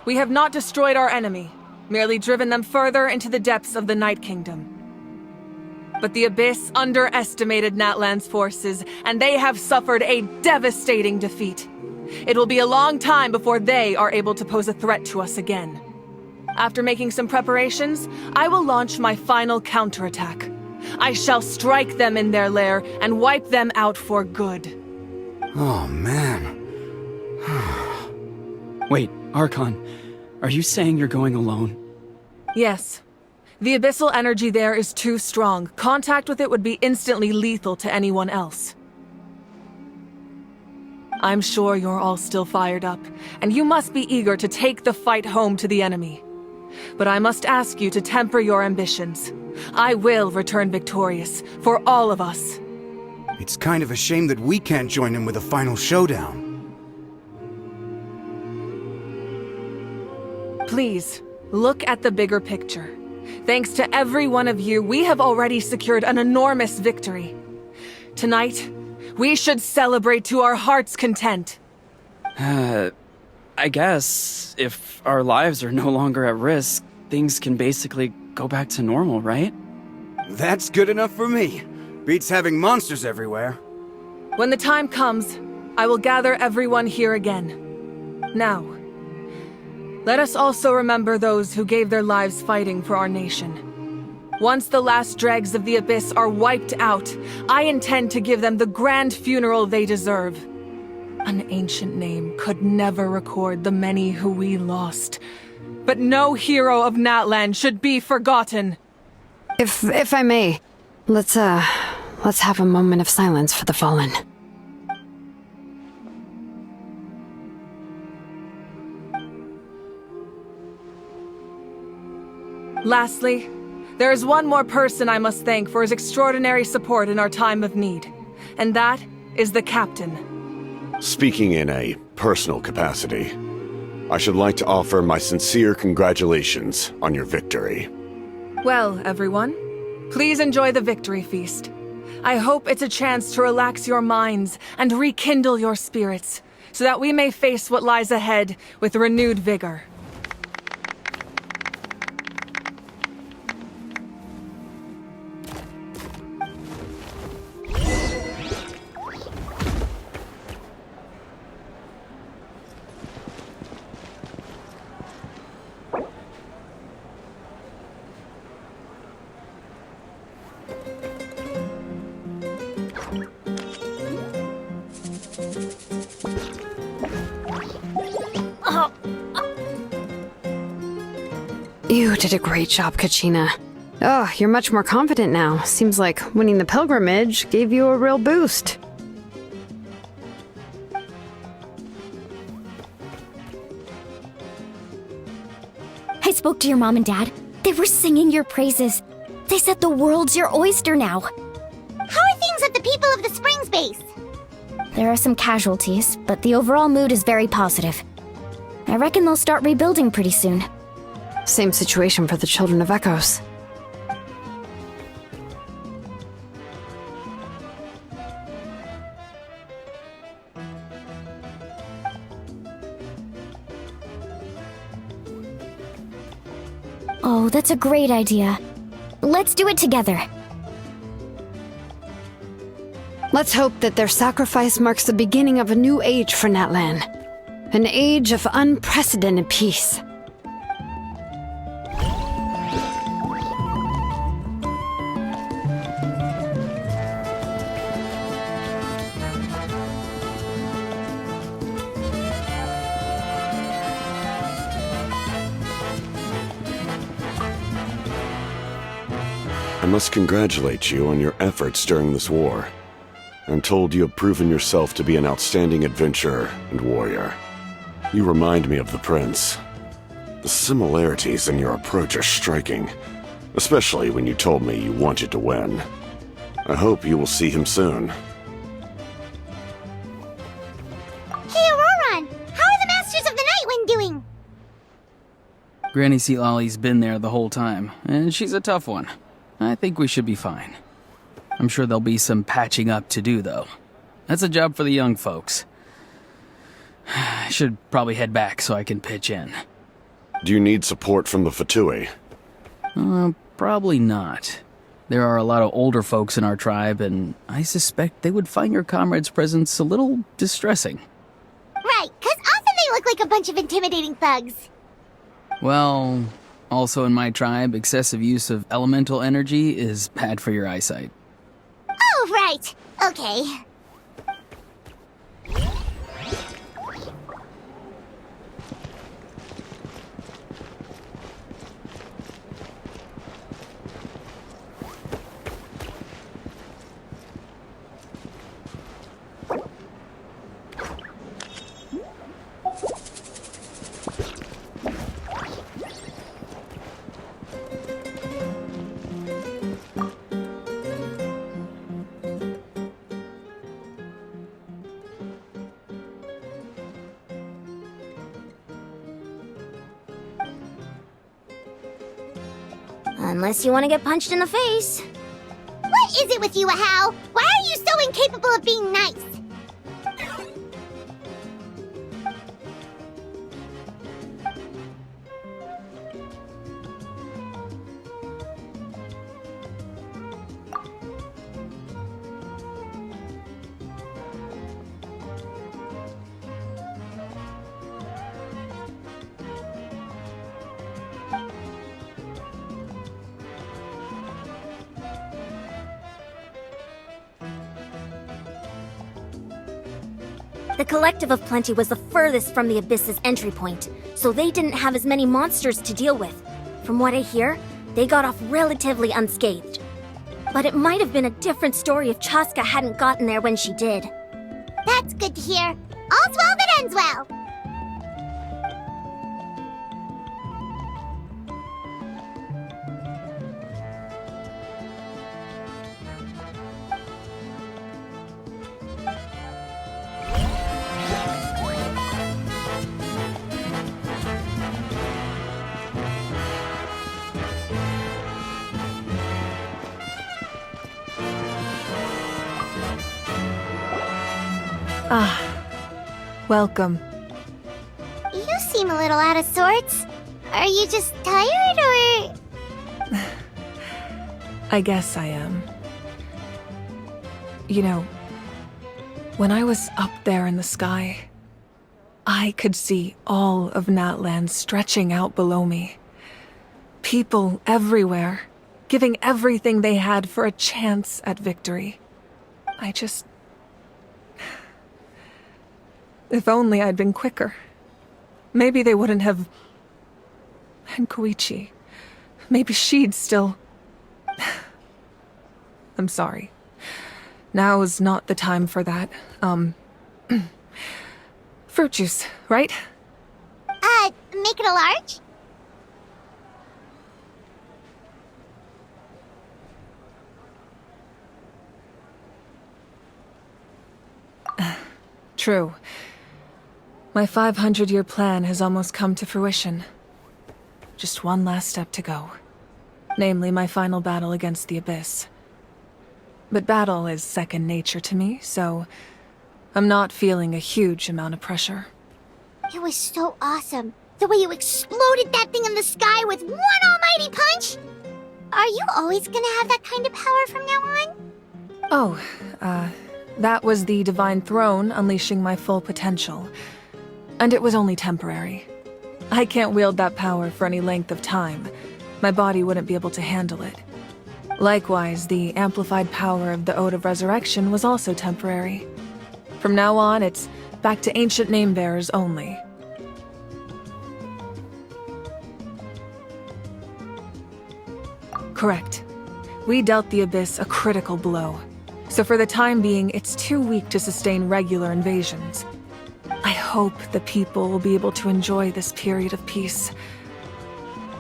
We have not destroyed our enemy, merely driven them further into the depths of the Night Kingdom. But the Abyss underestimated Natlan's forces, and they have suffered a devastating defeat. It will be a long time before they are able to pose a threat to us again. After making some preparations, I will launch my final counterattack. I shall strike them in their lair and wipe them out for good.
Oh, man.
Wait, Archon, are you saying you're going alone?
Yes. The abyssal energy there is too strong. Contact with it would be instantly lethal to anyone else. I'm sure you're all still fired up, and you must be eager to take the fight home to the enemy. But I must ask you to temper your ambitions. I will return victorious, for all of us.
It's kind of a shame that we can't join him with a final showdown.
Please, look at the bigger picture. Thanks to every one of you, we have already secured an enormous victory. Tonight, we should celebrate to our heart's content.
I guess if our lives are no longer at risk, things can basically go back to normal, right?
That's good enough for me. Beats having monsters everywhere.
When the time comes, I will gather everyone here again. Now, let us also remember those who gave their lives fighting for our nation. Once the last dregs of the Abyss are wiped out, I intend to give them the grand funeral they deserve. An ancient name could never record the many who we lost. But no hero of Natlan should be forgotten.
If I may, let's have a moment of silence for the fallen.
Lastly, there is one more person I must thank for his extraordinary support in our time of need, and that is the Captain.
Speaking in a personal capacity, I should like to offer my sincere congratulations on your victory.
Well, everyone, please enjoy the victory feast. I hope it's a chance to relax your minds and rekindle your spirits, so that we may face what lies ahead with renewed vigor.
You did a great job, Kachina. Oh, you're much more confident now. Seems like winning the pilgrimage gave you a real boost.
I spoke to your mom and dad. They were singing your praises. They said the world's your oyster now.
How are things at the people of the Springs base?
There are some casualties, but the overall mood is very positive. I reckon they'll start rebuilding pretty soon.
Same situation for the Children of Echoes.
Oh, that's a great idea. Let's do it together.
Let's hope that their sacrifice marks the beginning of a new age for Natlan. An age of unprecedented peace.
I must congratulate you on your efforts during this war. I'm told you have proven yourself to be an outstanding adventurer and warrior. You remind me of the prince. The similarities in your approach are striking, especially when you told me you wanted to win. I hope you will see him soon.
Hey, Auroron! How are the Masters of the Nightwind doing?
Granny Sealolly's been there the whole time, and she's a tough one. I think we should be fine. I'm sure there'll be some patching up to do, though. That's a job for the young folks. I should probably head back so I can pitch in.
Do you need support from the Fatui?
Probably not. There are a lot of older folks in our tribe, and I suspect they would find your comrade's presence a little distressing.
Right, 'cause often they look like a bunch of intimidating thugs.
Well, also in my tribe, excessive use of elemental energy is bad for your eyesight.
Oh, right. Okay.
Unless you want to get punched in the face.
What is it with you, Ahau? Why are you so incapable of being nice?
The Collective of Plenty was the furthest from the Abyss's entry point, so they didn't have as many monsters to deal with. From what I hear, they got off relatively unscathed. But it might have been a different story if Chaska hadn't gotten there when she did.
That's good to hear. All's well that ends well.
Ah, welcome.
You seem a little out of sorts. Are you just tired, or...?
I guess I am. You know, when I was up there in the sky, I could see all of Natlan stretching out below me. People everywhere, giving everything they had for a chance at victory. If only I'd been quicker. Maybe they wouldn't have... And Koichi. Maybe she'd still... I'm sorry. Now is not the time for that. Fruit juice, right?
Make it a large?
True. My 500-year plan has almost come to fruition. Just one last step to go. Namely, my final battle against the Abyss. But battle is second nature to me, so I'm not feeling a huge amount of pressure.
It was so awesome. The way you exploded that thing in the sky with one almighty punch! Are you always gonna have that kind of power from now on?
Oh, that was the Divine Throne unleashing my full potential. And it was only temporary. I can't wield that power for any length of time. My body wouldn't be able to handle it. Likewise, the amplified power of the Ode of Resurrection was also temporary. From now on, it's back to ancient name-bearers only. Correct. We dealt the Abyss a critical blow. So for the time being, it's too weak to sustain regular invasions. I hope hope the people will be able to enjoy this period of peace.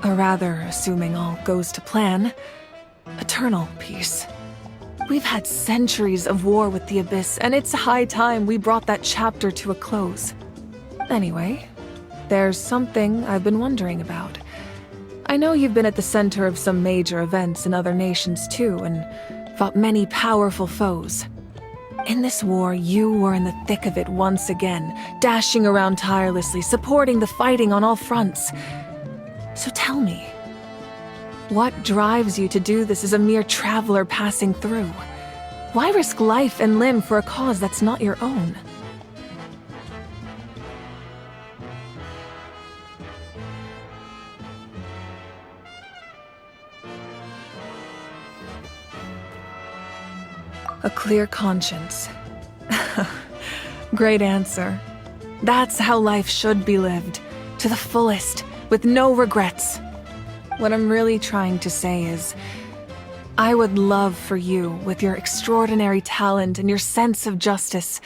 Or rather, assuming all goes to plan, eternal peace. We've had centuries of war with the Abyss, and it's high time we brought that chapter to a close. Anyway, there's something I've been wondering about. I know you've been at the center of some major events in other nations too, and fought many powerful foes. In this war, you were in the thick of it once again, dashing around tirelessly, supporting the fighting on all fronts. So tell me, what drives you to do this as a mere traveler passing through? Why risk life and limb for a cause that's not your own? A clear conscience. Great answer. That's how life should be lived, to the fullest, with no regrets. What I'm really trying to say is, I would love for you, with your extraordinary talent and your sense of justice,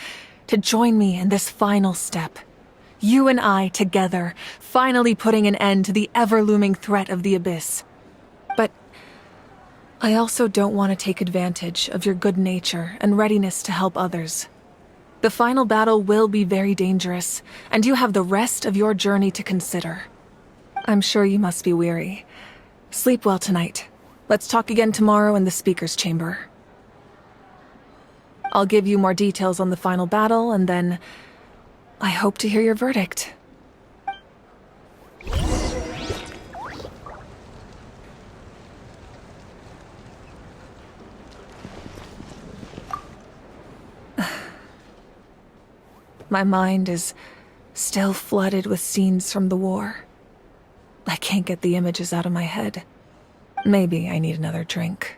to join me in this final step. You and I together, finally putting an end to the ever-looming threat of the Abyss. But I also don't want to take advantage of your good nature and readiness to help others. The final battle will be very dangerous, and you have the rest of your journey to consider. I'm sure you must be weary. Sleep well tonight. Let's talk again tomorrow in the speaker's chamber. I'll give you more details on the final battle, and then I hope to hear your verdict. My mind is still flooded with scenes from the war. I can't get the images out of my head. Maybe I need another drink.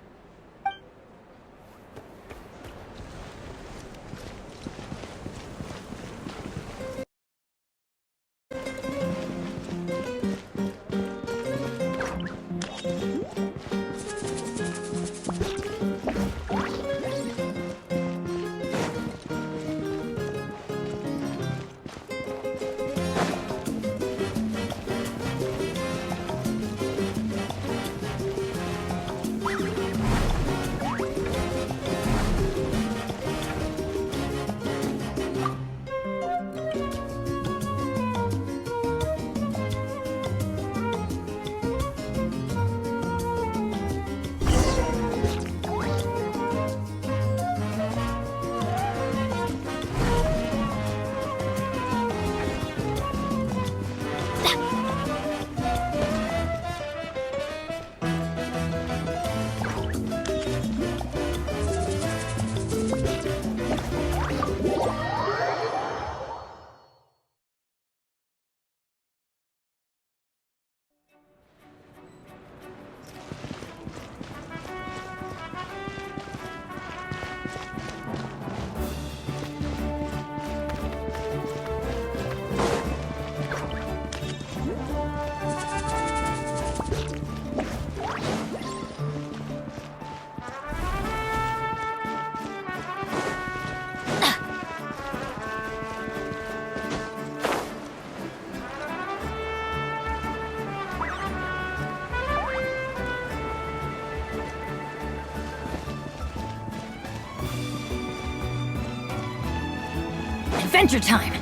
Adventure time!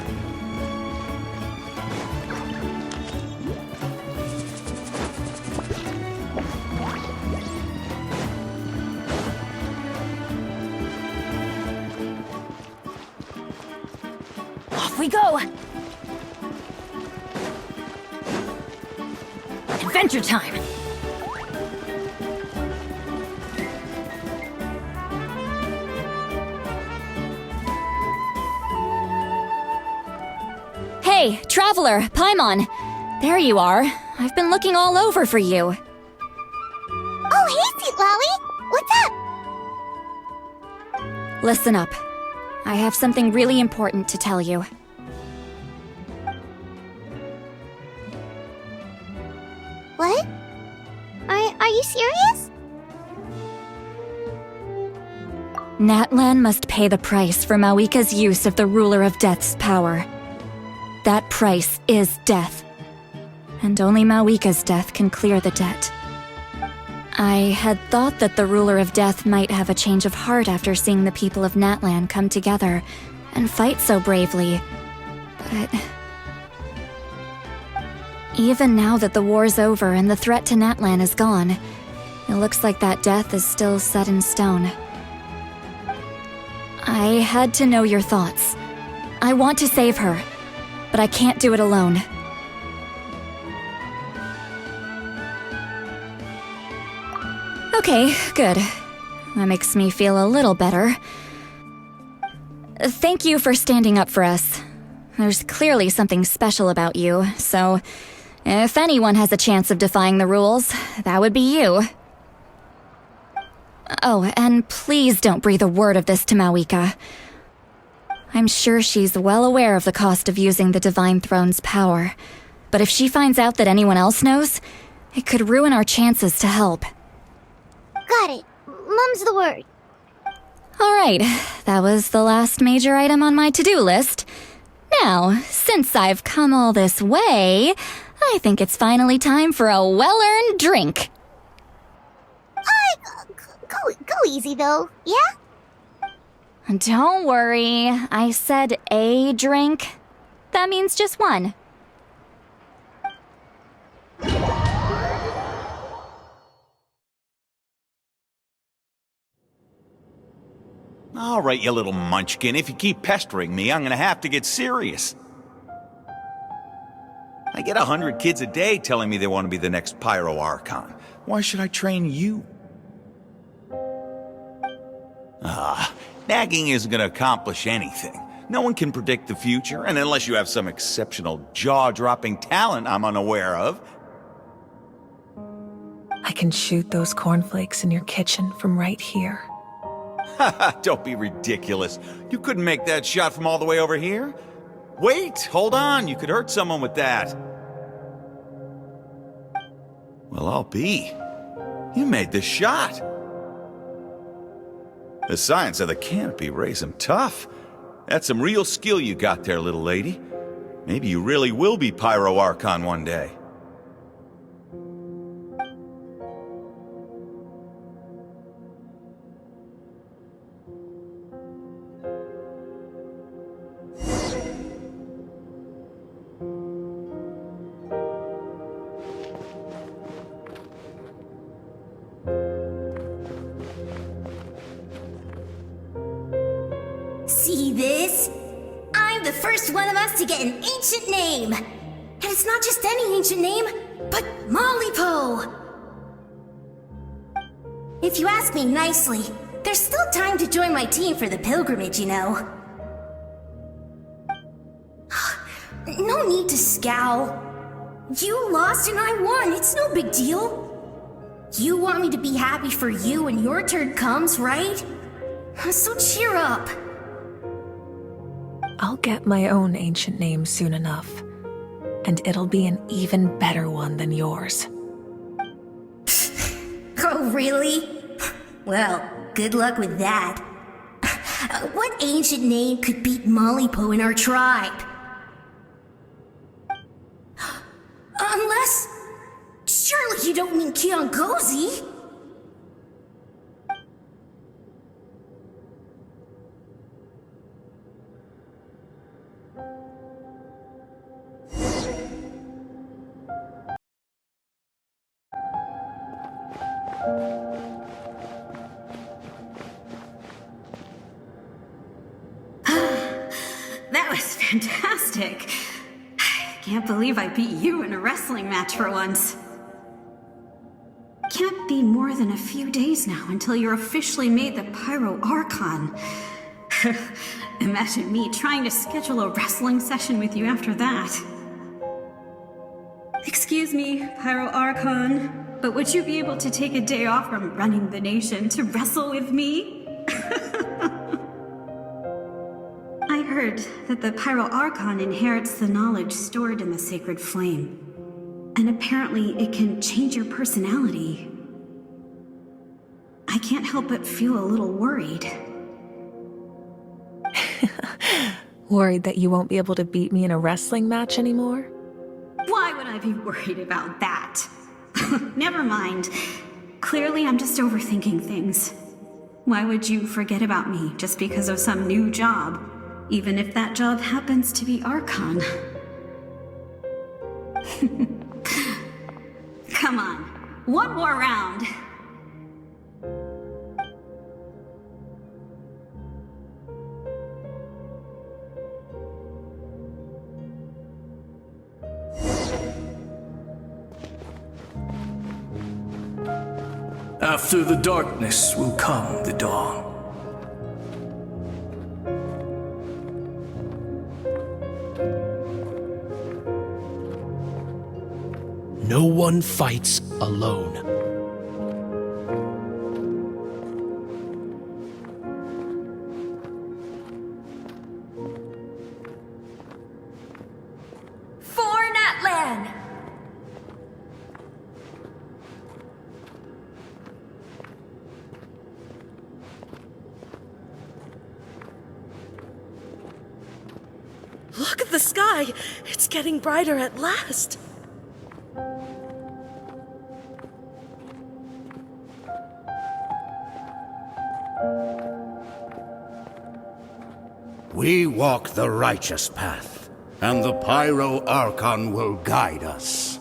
Off we go! Adventure time!
Hey, Traveler, Paimon! There you are. I've been looking all over for you.
Oh, hey, Sweet Lolly! What's up?
Listen up. I have something really important to tell you.
What? Are you serious?
Natlan must pay the price for Mawika's use of the Ruler of Death's power. that price is death. And only Mawika's death can clear the debt. I had thought that the ruler of death might have a change of heart after seeing the people of Natlan come together and fight so bravely, but even now that the war's over and the threat to Natlan is gone, it looks like that death is still set in stone. I had to know your thoughts. I want to save her, but I can't do it alone. Okay, good. That makes me feel a little better. Thank you for standing up for us. There's clearly something special about you, so if anyone has a chance of defying the rules, that would be you. Oh, and please don't breathe a word of this to Mawika. I'm sure she's well aware of the cost of using the Divine Throne's power, but if she finds out that anyone else knows, it could ruin our chances to help.
Got it. Mum's the word.
Alright, that was the last major item on my to-do list. Now, since I've come all this way, I think it's finally time for a well-earned drink.
Go easy, though, yeah?
Don't worry, I said a drink. That means just one.
All right, you little munchkin. If you keep pestering me, I'm gonna have to get serious. I get 100 kids a day telling me they want to be the next Pyro Archon. Why should I train you? Nagging isn't gonna accomplish anything. No one can predict the future, and unless you have some exceptional jaw-dropping talent I'm unaware of.
I can shoot those cornflakes in your kitchen from right here.
Don't be ridiculous. You couldn't make that shot from all the way over here? Wait, hold on. You could hurt someone with that. Well, I'll be. You made the shot. The science of the canopy raised him tough. That's some real skill you got there, little lady. Maybe you really will be Pyro Archon one day.
See this? I'm the first one of us to get an ancient name! And it's not just any ancient name, but Mollypo! If you ask me nicely, there's still time to join my team for the pilgrimage, you know. No need to scowl. You lost and I won, it's no big deal. You want me to be happy for you when your turn comes, right? So cheer up.
I'll get my own ancient name soon enough, and it'll be an even better one than yours.
Oh, really? Well, good luck with that. What ancient name could beat Mollypo in our tribe? Unless... surely you don't mean Kiangozi?
That was fantastic. I can't believe I beat you in a wrestling match for once. Can't be more than a few days now until you're officially made the Pyro Archon. Imagine me trying to schedule a wrestling session with you after that. Excuse me, Pyro Archon, but would you be able to take a day off from running the nation to wrestle with me? I heard that the Pyro Archon inherits the knowledge stored in the sacred flame. And apparently it can change your personality. I can't help but feel a little worried.
Worried that you won't be able to beat me in a wrestling match anymore?
Why would I be worried about that? Never mind. Clearly, I'm just overthinking things. Why would you forget about me just because of some new job? Even if that job happens to be Archon. Come on, one more round.
After the darkness will come the dawn. No one fights alone.
For Natlan!
Look at the sky! It's getting brighter at last!
We walk the righteous path, and the Pyro Archon will guide us.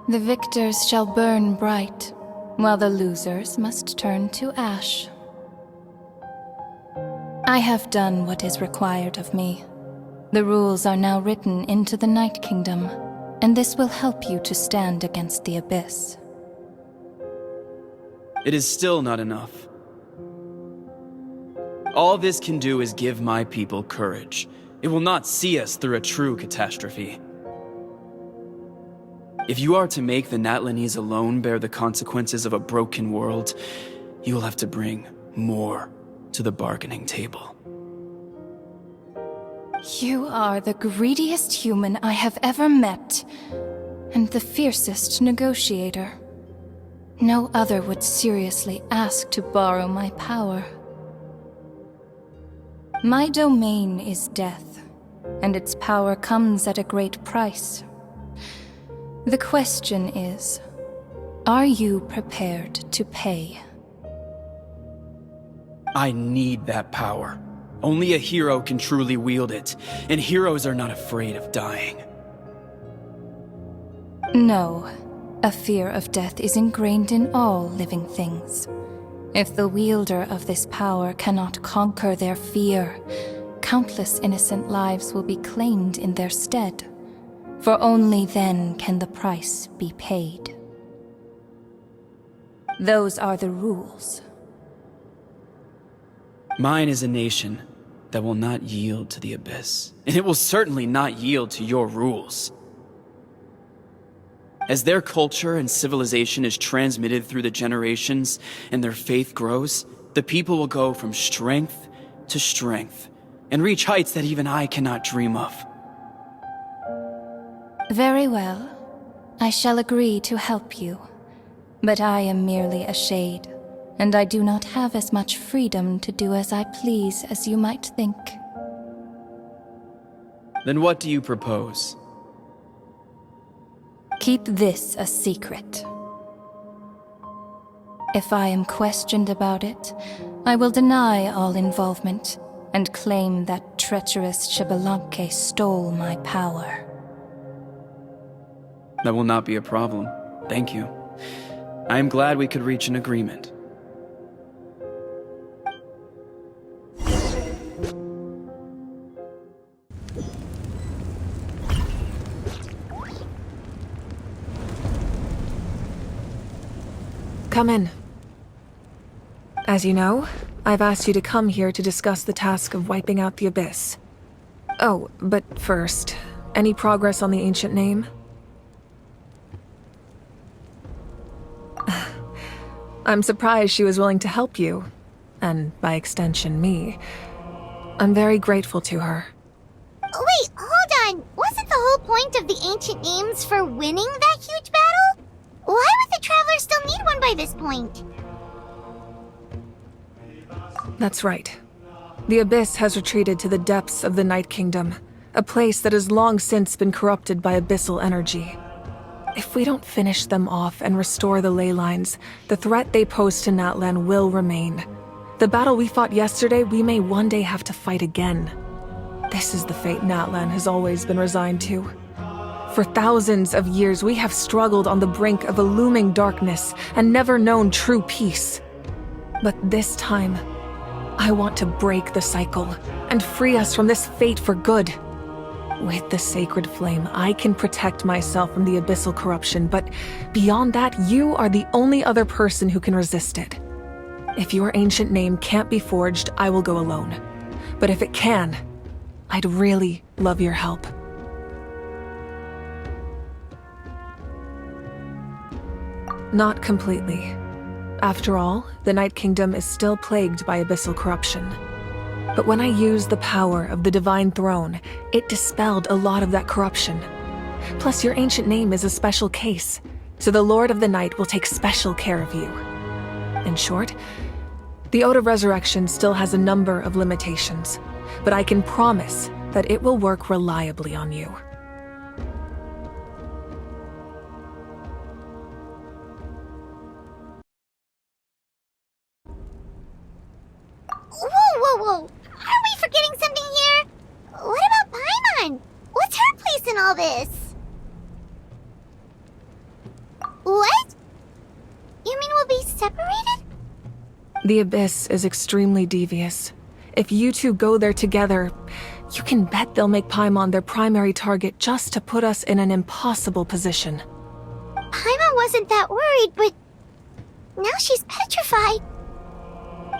The victors shall burn bright, while the losers must turn to ash. I have done what is required of me. The rules are now written into the Night Kingdom, and this will help you to stand against the Abyss.
It is still not enough. All this can do is give my people courage. It will not see us through a true catastrophe. If you are to make the Natlanese alone bear the consequences of a broken world, you will have to bring more to the bargaining table.
You are the greediest human I have ever met, and the fiercest negotiator. No other would seriously ask to borrow my power. My domain is death, and its power comes at a great price. The question is, are you prepared to pay?
I need that power. Only a hero can truly wield it, and heroes are not afraid of dying.
No, a fear of death is ingrained in all living things. If the wielder of this power cannot conquer their fear, countless innocent lives will be claimed in their stead, for only then can the price be paid. Those are the rules.
Mine is a nation that will not yield to the Abyss, and it will certainly not yield to your rules. As their culture and civilization is transmitted through the generations and their faith grows, the people will go from strength to strength and reach heights that even I cannot dream of.
Very well. I shall agree to help you. But I am merely a shade, and I do not have as much freedom to do as I please as you might think.
Then what do you propose?
Keep this a secret. If I am questioned about it, I will deny all involvement and claim that treacherous Xbalanque stole my power.
That will not be a problem. Thank you. I am glad we could reach an agreement.
Come in. As you know, I've asked you to come here to discuss the task of wiping out the Abyss. Oh, but first, any progress on the ancient name? I'm surprised she was willing to help you, and by extension me. I'm very grateful to her.
Wait, hold on. Wasn't the whole point of the ancient names for winning that huge battle? Why would the Traveler still need one by this point?
That's right. The Abyss has retreated to the depths of the Night Kingdom, a place that has long since been corrupted by abyssal energy. If we don't finish them off and restore the ley lines, the threat they pose to Natlan will remain. The battle we fought yesterday, we may one day have to fight again. This is the fate Natlan has always been resigned to. For thousands of years, we have struggled on the brink of a looming darkness and never known true peace. But this time, I want to break the cycle and free us from this fate for good. With the sacred flame, I can protect myself from the abyssal corruption, but beyond that, you are the only other person who can resist it. If your ancient name can't be forged, I will go alone. But if it can, I'd really love your help. Not completely. After all, the Night Kingdom is still plagued by abyssal corruption. But when I used the power of the Divine Throne, it dispelled a lot of that corruption. Plus, your ancient name is a special case, so the Lord of the Night will take special care of you. In short, the Ode of Resurrection still has a number of limitations, but I can promise that it will work reliably on you.
Whoa! Are we forgetting something here? What about Paimon? What's her place in all this? What? You mean we'll be separated?
The Abyss is extremely devious. If you two go there together, you can bet they'll make Paimon their primary target just to put us in an impossible position.
Paimon wasn't that worried, but now she's petrified.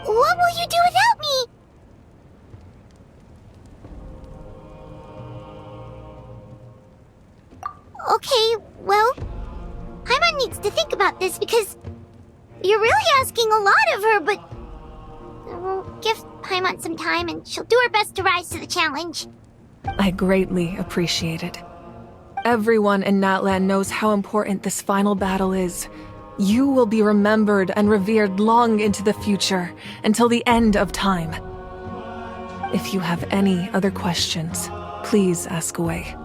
What will you do without me? Okay, well, Paimon needs to think about this because you're really asking a lot of her, but we'll give Paimon some time and she'll do her best to rise to the challenge.
I greatly appreciate it. Everyone in Natlan knows how important this final battle is. You will be remembered and revered long into the future, until the end of time. If you have any other questions, please ask away.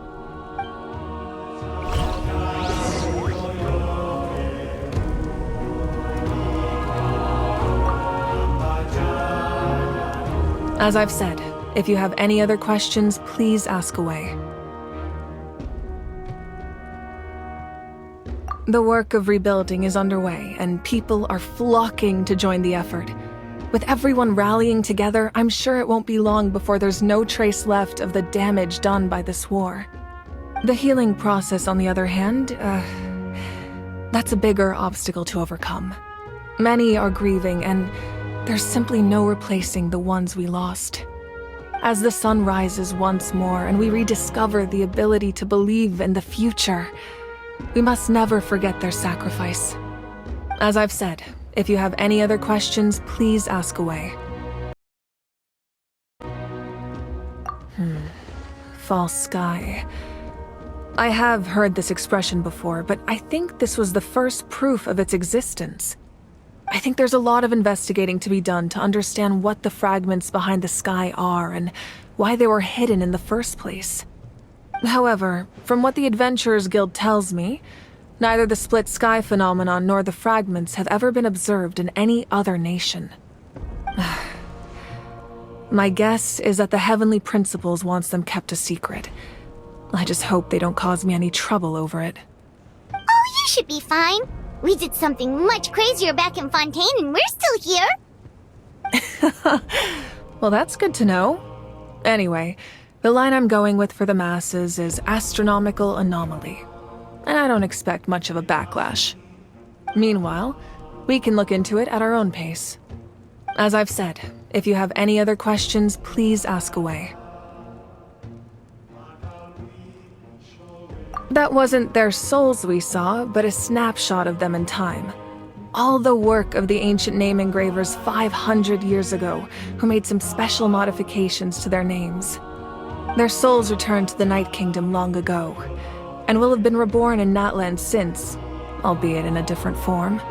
As I've said, if you have any other questions, please ask away. The work of rebuilding is underway, and people are flocking to join the effort. With everyone rallying together, I'm sure it won't be long before there's no trace left of the damage done by this war. The healing process, on the other hand, that's a bigger obstacle to overcome. Many are grieving, and there's simply no replacing the ones we lost. As the sun rises once more and we rediscover the ability to believe in the future, we must never forget their sacrifice. As I've said, if you have any other questions, please ask away. False sky. I have heard this expression before, but I think this was the first proof of its existence. I think there's a lot of investigating to be done to understand what the fragments behind the sky are and why they were hidden in the first place. However, from what the Adventurers Guild tells me, neither the split sky phenomenon nor the fragments have ever been observed in any other nation. My guess is that the Heavenly Principles wants them kept a secret. I just hope they don't cause me any trouble over it.
Oh, you should be fine. We did something much crazier back in Fontaine and we're still here.
Well, that's good to know. Anyway, the line I'm going with for the masses is astronomical anomaly. And I don't expect much of a backlash. Meanwhile, we can look into it at our own pace. As I've said, if you have any other questions, please ask away. That wasn't their souls we saw, but a snapshot of them in time. All the work of the ancient name engravers 500 years ago, who made some special modifications to their names. Their souls returned to the Night Kingdom long ago, and will have been reborn in Natlan since, albeit in a different form.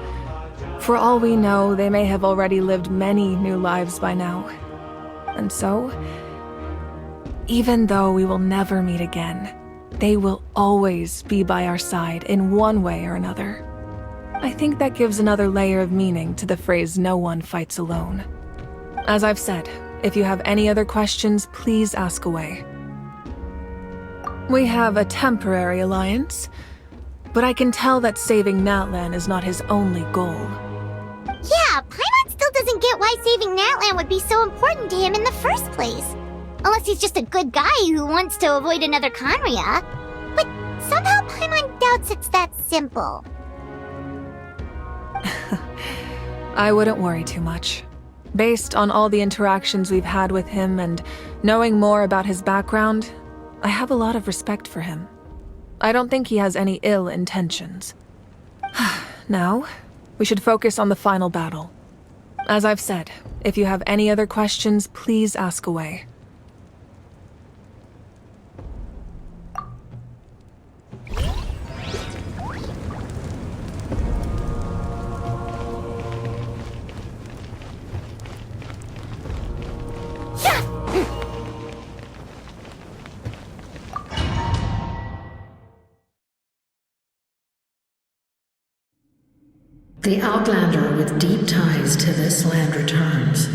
For all we know, they may have already lived many new lives by now. And so, even though we will never meet again, they will always be by our side in one way or another. I think that gives another layer of meaning to the phrase "no one fights alone." As I've said, if you have any other questions, please ask away. We have a temporary alliance, but I can tell that saving Natlan is not his only goal.
Yeah, Paimon still doesn't get why saving Natlan would be so important to him in the first place. Unless he's just a good guy who wants to avoid another Conria. But somehow Paimon doubts it's that simple.
I wouldn't worry too much. Based on all the interactions we've had with him and knowing more about his background, I have a lot of respect for him. I don't think he has any ill intentions. Now, we should focus on the final battle. As I've said, if you have any other questions, please ask away.
The Outlander with deep ties to this land returns.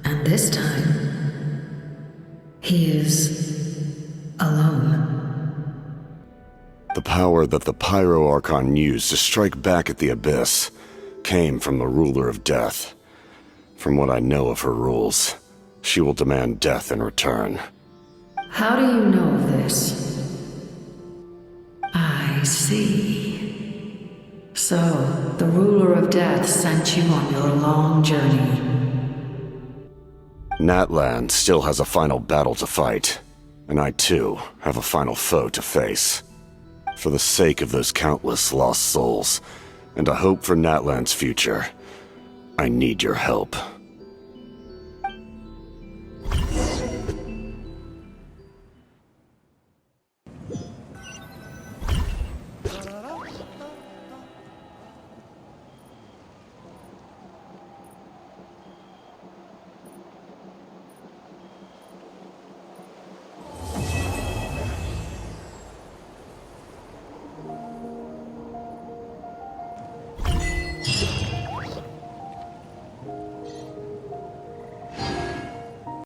And this time, he is alone.
The power that the Pyro Archon used to strike back at the Abyss came from the Ruler of Death. From what I know of her rules, she will demand death in return.
How do you know of this? I see. So, the Ruler of Death sent you on your long journey.
Natlan still has a final battle to fight, and I too have a final foe to face. For the sake of those countless lost souls, and a hope for Natlan's future, I need your help.